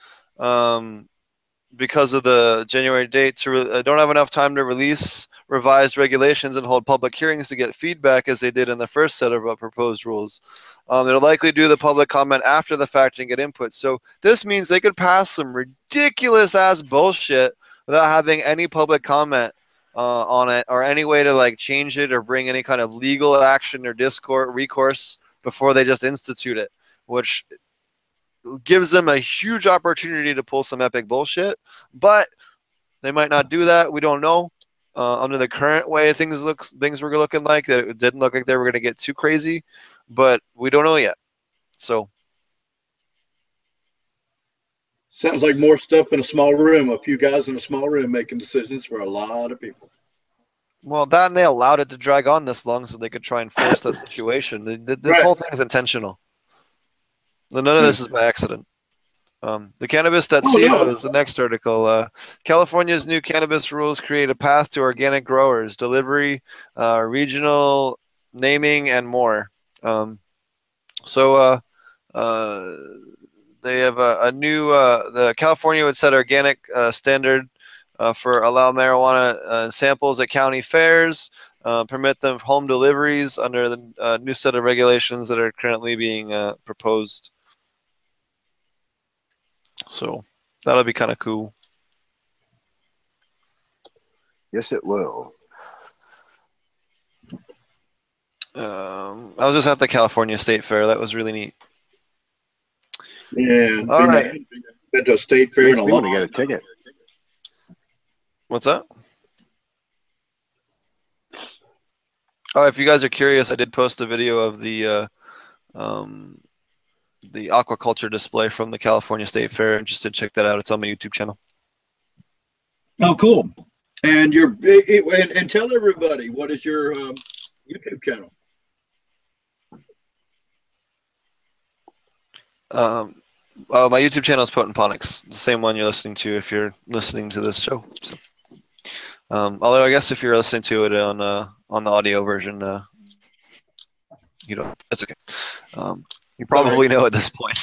because of the January date don't have enough time to release revised regulations and hold public hearings to get feedback as they did in the first set of proposed rules. They'll likely do the public comment after the fact and get input. So this means they could pass some ridiculous ass bullshit without having any public comment on it or any way to like change it or bring any kind of legal action or recourse before they just institute it, which gives them a huge opportunity to pull some epic bullshit, but they might not do that. We don't know. Under the current way things were looking like, that it didn't look like they were going to get too crazy, but we don't know yet. So sounds like more stuff in a small room. A few guys in a small room making decisions for a lot of people. Well, that and they allowed it to drag on this long so they could try and force that situation. This whole thing is intentional. None of this is by accident. The Cannabis.co is the next article. California's new cannabis rules create a path to organic growers, delivery, regional naming, and more. So they have a new, the California would set organic standard for allow marijuana samples at county fairs, permit them home deliveries under the new set of regulations that are currently being proposed. So that'll be kind of cool. Yes, it will. I was just at the California State Fair. That was really neat. Yeah. All right. Been to a state fair in a We want long to get a ticket. What's that? Oh, if you guys are curious, I did post a video of the aquaculture display from the California State Fair. Interested, check that out. It's on my YouTube channel. Oh, cool. And and tell everybody, what is your YouTube channel? My YouTube channel is Ponics, the same one you're listening to if you're listening to this show. So, although I guess if you're listening to it on the audio version, you don't. That's okay. You probably know at this point.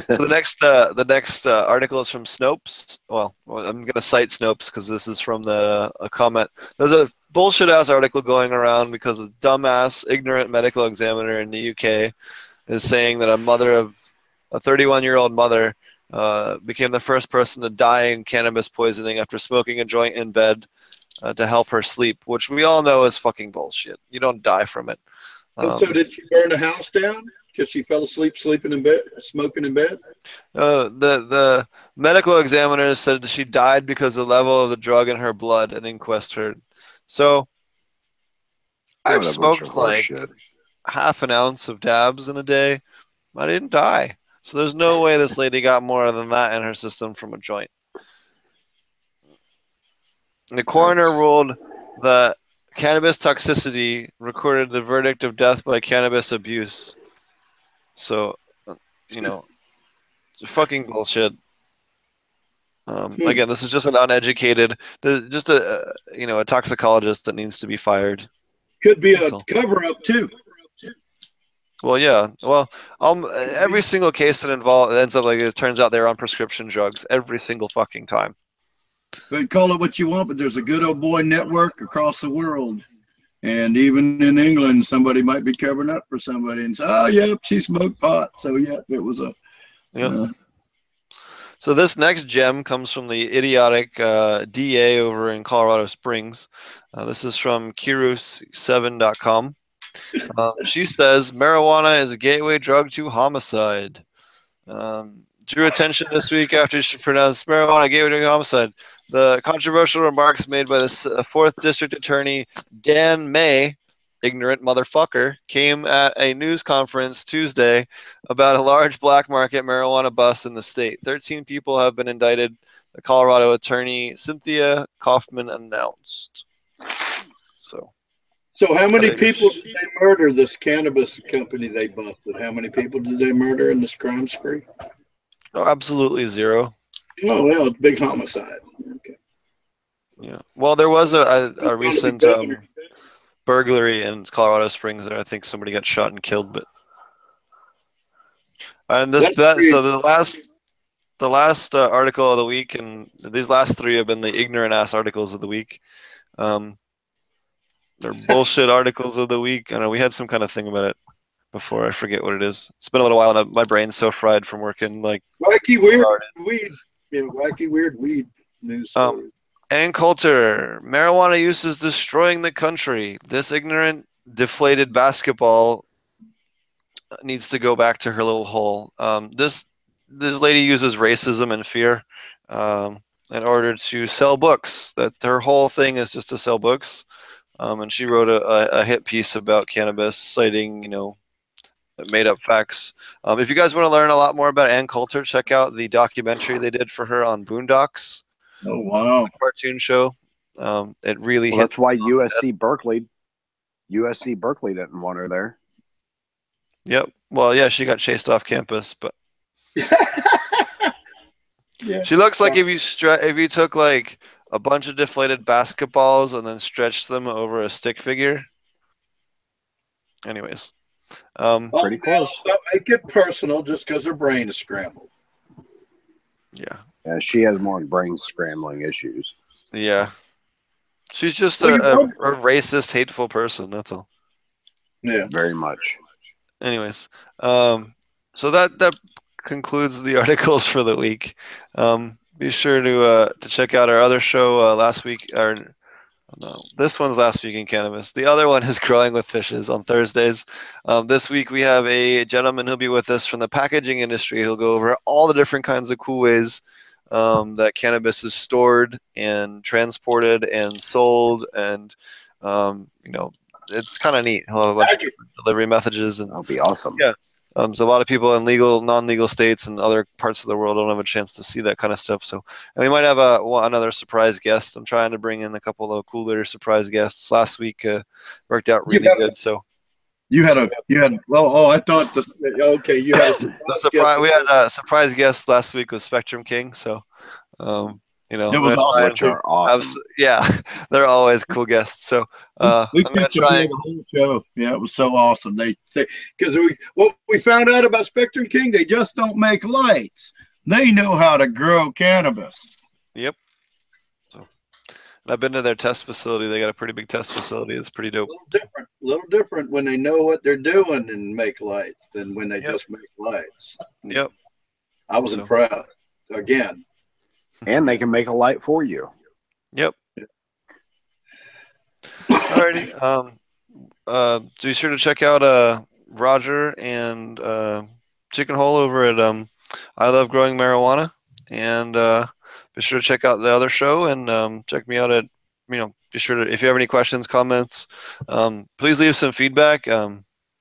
So the next article is from Snopes. Well, I'm going to cite Snopes because this is from a comment. There's a bullshit ass article going around because a dumbass, ignorant medical examiner in the UK is saying that a 31-year-old mother became the first person to die in cannabis poisoning after smoking a joint in bed to help her sleep, which we all know is fucking bullshit. You don't die from it. So did she burn the house down because she fell asleep sleeping in bed, smoking in bed? The medical examiner said she died because of the level of the drug in her blood, an inquest heard. So I've smoked like half an ounce of dabs in a day. I didn't die. So there's no way this lady got more than that in her system from a joint. The coroner ruled that cannabis toxicity recorded the verdict of death by cannabis abuse. So, fucking bullshit. Again, this is just an uneducated, just a toxicologist that needs to be fired. Could be a cover-up too. Well, yeah. Well, every single case that ends up like it turns out they're on prescription drugs every single fucking time. But call it what you want, but there's a good old boy network across the world. And even in England, somebody might be covering up for somebody and say, oh, yeah, she smoked pot. So, yeah, it was a... Yep. So this next gem comes from the idiotic DA over in Colorado Springs. This is from Kirus7.com. She says, marijuana is a gateway drug to homicide. Drew attention this week after she pronounced marijuana gateway to homicide. The controversial remarks made by the 4th District Attorney Dan May, ignorant motherfucker, came at a news conference Tuesday about a large black market marijuana bust in the state. 13 people have been indicted, the Colorado attorney Cynthia Kaufman announced. So how many people did they murder, this cannabis company they busted? How many people did they murder in this crime spree? Oh, absolutely zero. Oh, well, it's big homicide. Okay. Yeah. Well, there was a recent burglary in Colorado Springs there. I think somebody got shot and killed, but so the last article of the week, and these last 3 have been the ignorant ass articles of the week. They're bullshit articles of the week. I know we had some kind of thing about it before. I forget what it is. It's been a little while, and my brain's so fried from working like wacky weird weed. Yeah, wacky weird weed news stories. Ann Coulter, marijuana use is destroying the country. This ignorant, deflated basketball needs to go back to her little hole. This lady uses racism and fear in order to sell books. That's her whole thing, is just to sell books. And she wrote a hit piece about cannabis, citing made up facts. If you guys want to learn a lot more about Ann Coulter, check out the documentary they did for her on Boondocks. Oh wow! Cartoon show. It really. Well, that's why USC Berkeley didn't want her there. Yep. Well, yeah, she got chased off campus, but yeah. She looks like if you took like a bunch of deflated basketballs and then stretched them over a stick figure. Anyways, pretty close. Don't make it personal just because her brain is scrambled. Yeah. Yeah, she has more brain scrambling issues. Yeah. She's just a racist, hateful person. That's all. Yeah, very much. Anyways, so that concludes the articles for the week. Be sure to check out our other show last week. This one's Last Week in Cannabis. The other one is Growing with Fishes on Thursdays. This week we have a gentleman who'll be with us from the packaging industry. He'll go over all the different kinds of cool ways that cannabis is stored and transported and sold, and it's kind of neat. He'll have a bunch of different delivery methods, and That'll be awesome. yeah. So a lot of people in legal, non-legal states and other parts of the world don't have a chance to see that kind of stuff. So, and we might have another surprise guest. I'm trying to bring in a couple of cooler surprise guests. Last week worked out really good. So you had I thought okay, you had the surprise. We had a surprise guest last week with Spectrum King. So, it was awesome. Which are awesome. Yeah, they're always cool guests. So we I'm gonna picked try. The whole show. Yeah, it was so awesome. They say because what we found out about Spectrum King, they just don't make lights. They know how to grow cannabis. Yep. So, and I've been to their test facility. They got a pretty big test facility. It's pretty dope. A little different when they know what they're doing and make lights than when they just make lights. Yep. I was impressed again. And they can make a light for you. Yep. Alrighty. Be sure to check out Roger and Chicken Hole over at I Love Growing Marijuana, and be sure to check out the other show, and check me out at be sure to, if you have any questions, comments, please leave some feedback.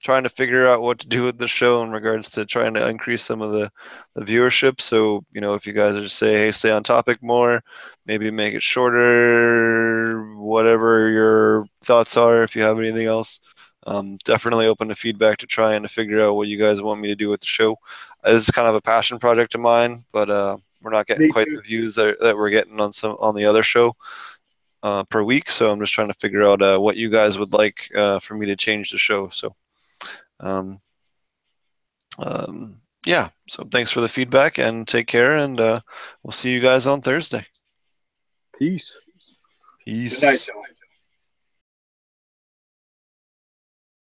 Trying to figure out what to do with the show in regards to trying to increase some of the viewership. So, if you guys are just say, hey, stay on topic more, maybe make it shorter, whatever your thoughts are, if you have anything else, definitely open to feedback to try and to figure out what you guys want me to do with the show. This is kind of a passion project of mine, but we're not getting quite the views that we're getting on the other show per week. So I'm just trying to figure out what you guys would like for me to change the show. So, yeah, so thanks for the feedback, and take care, and we'll see you guys on Thursday. Peace. Peace. Good night, Joey.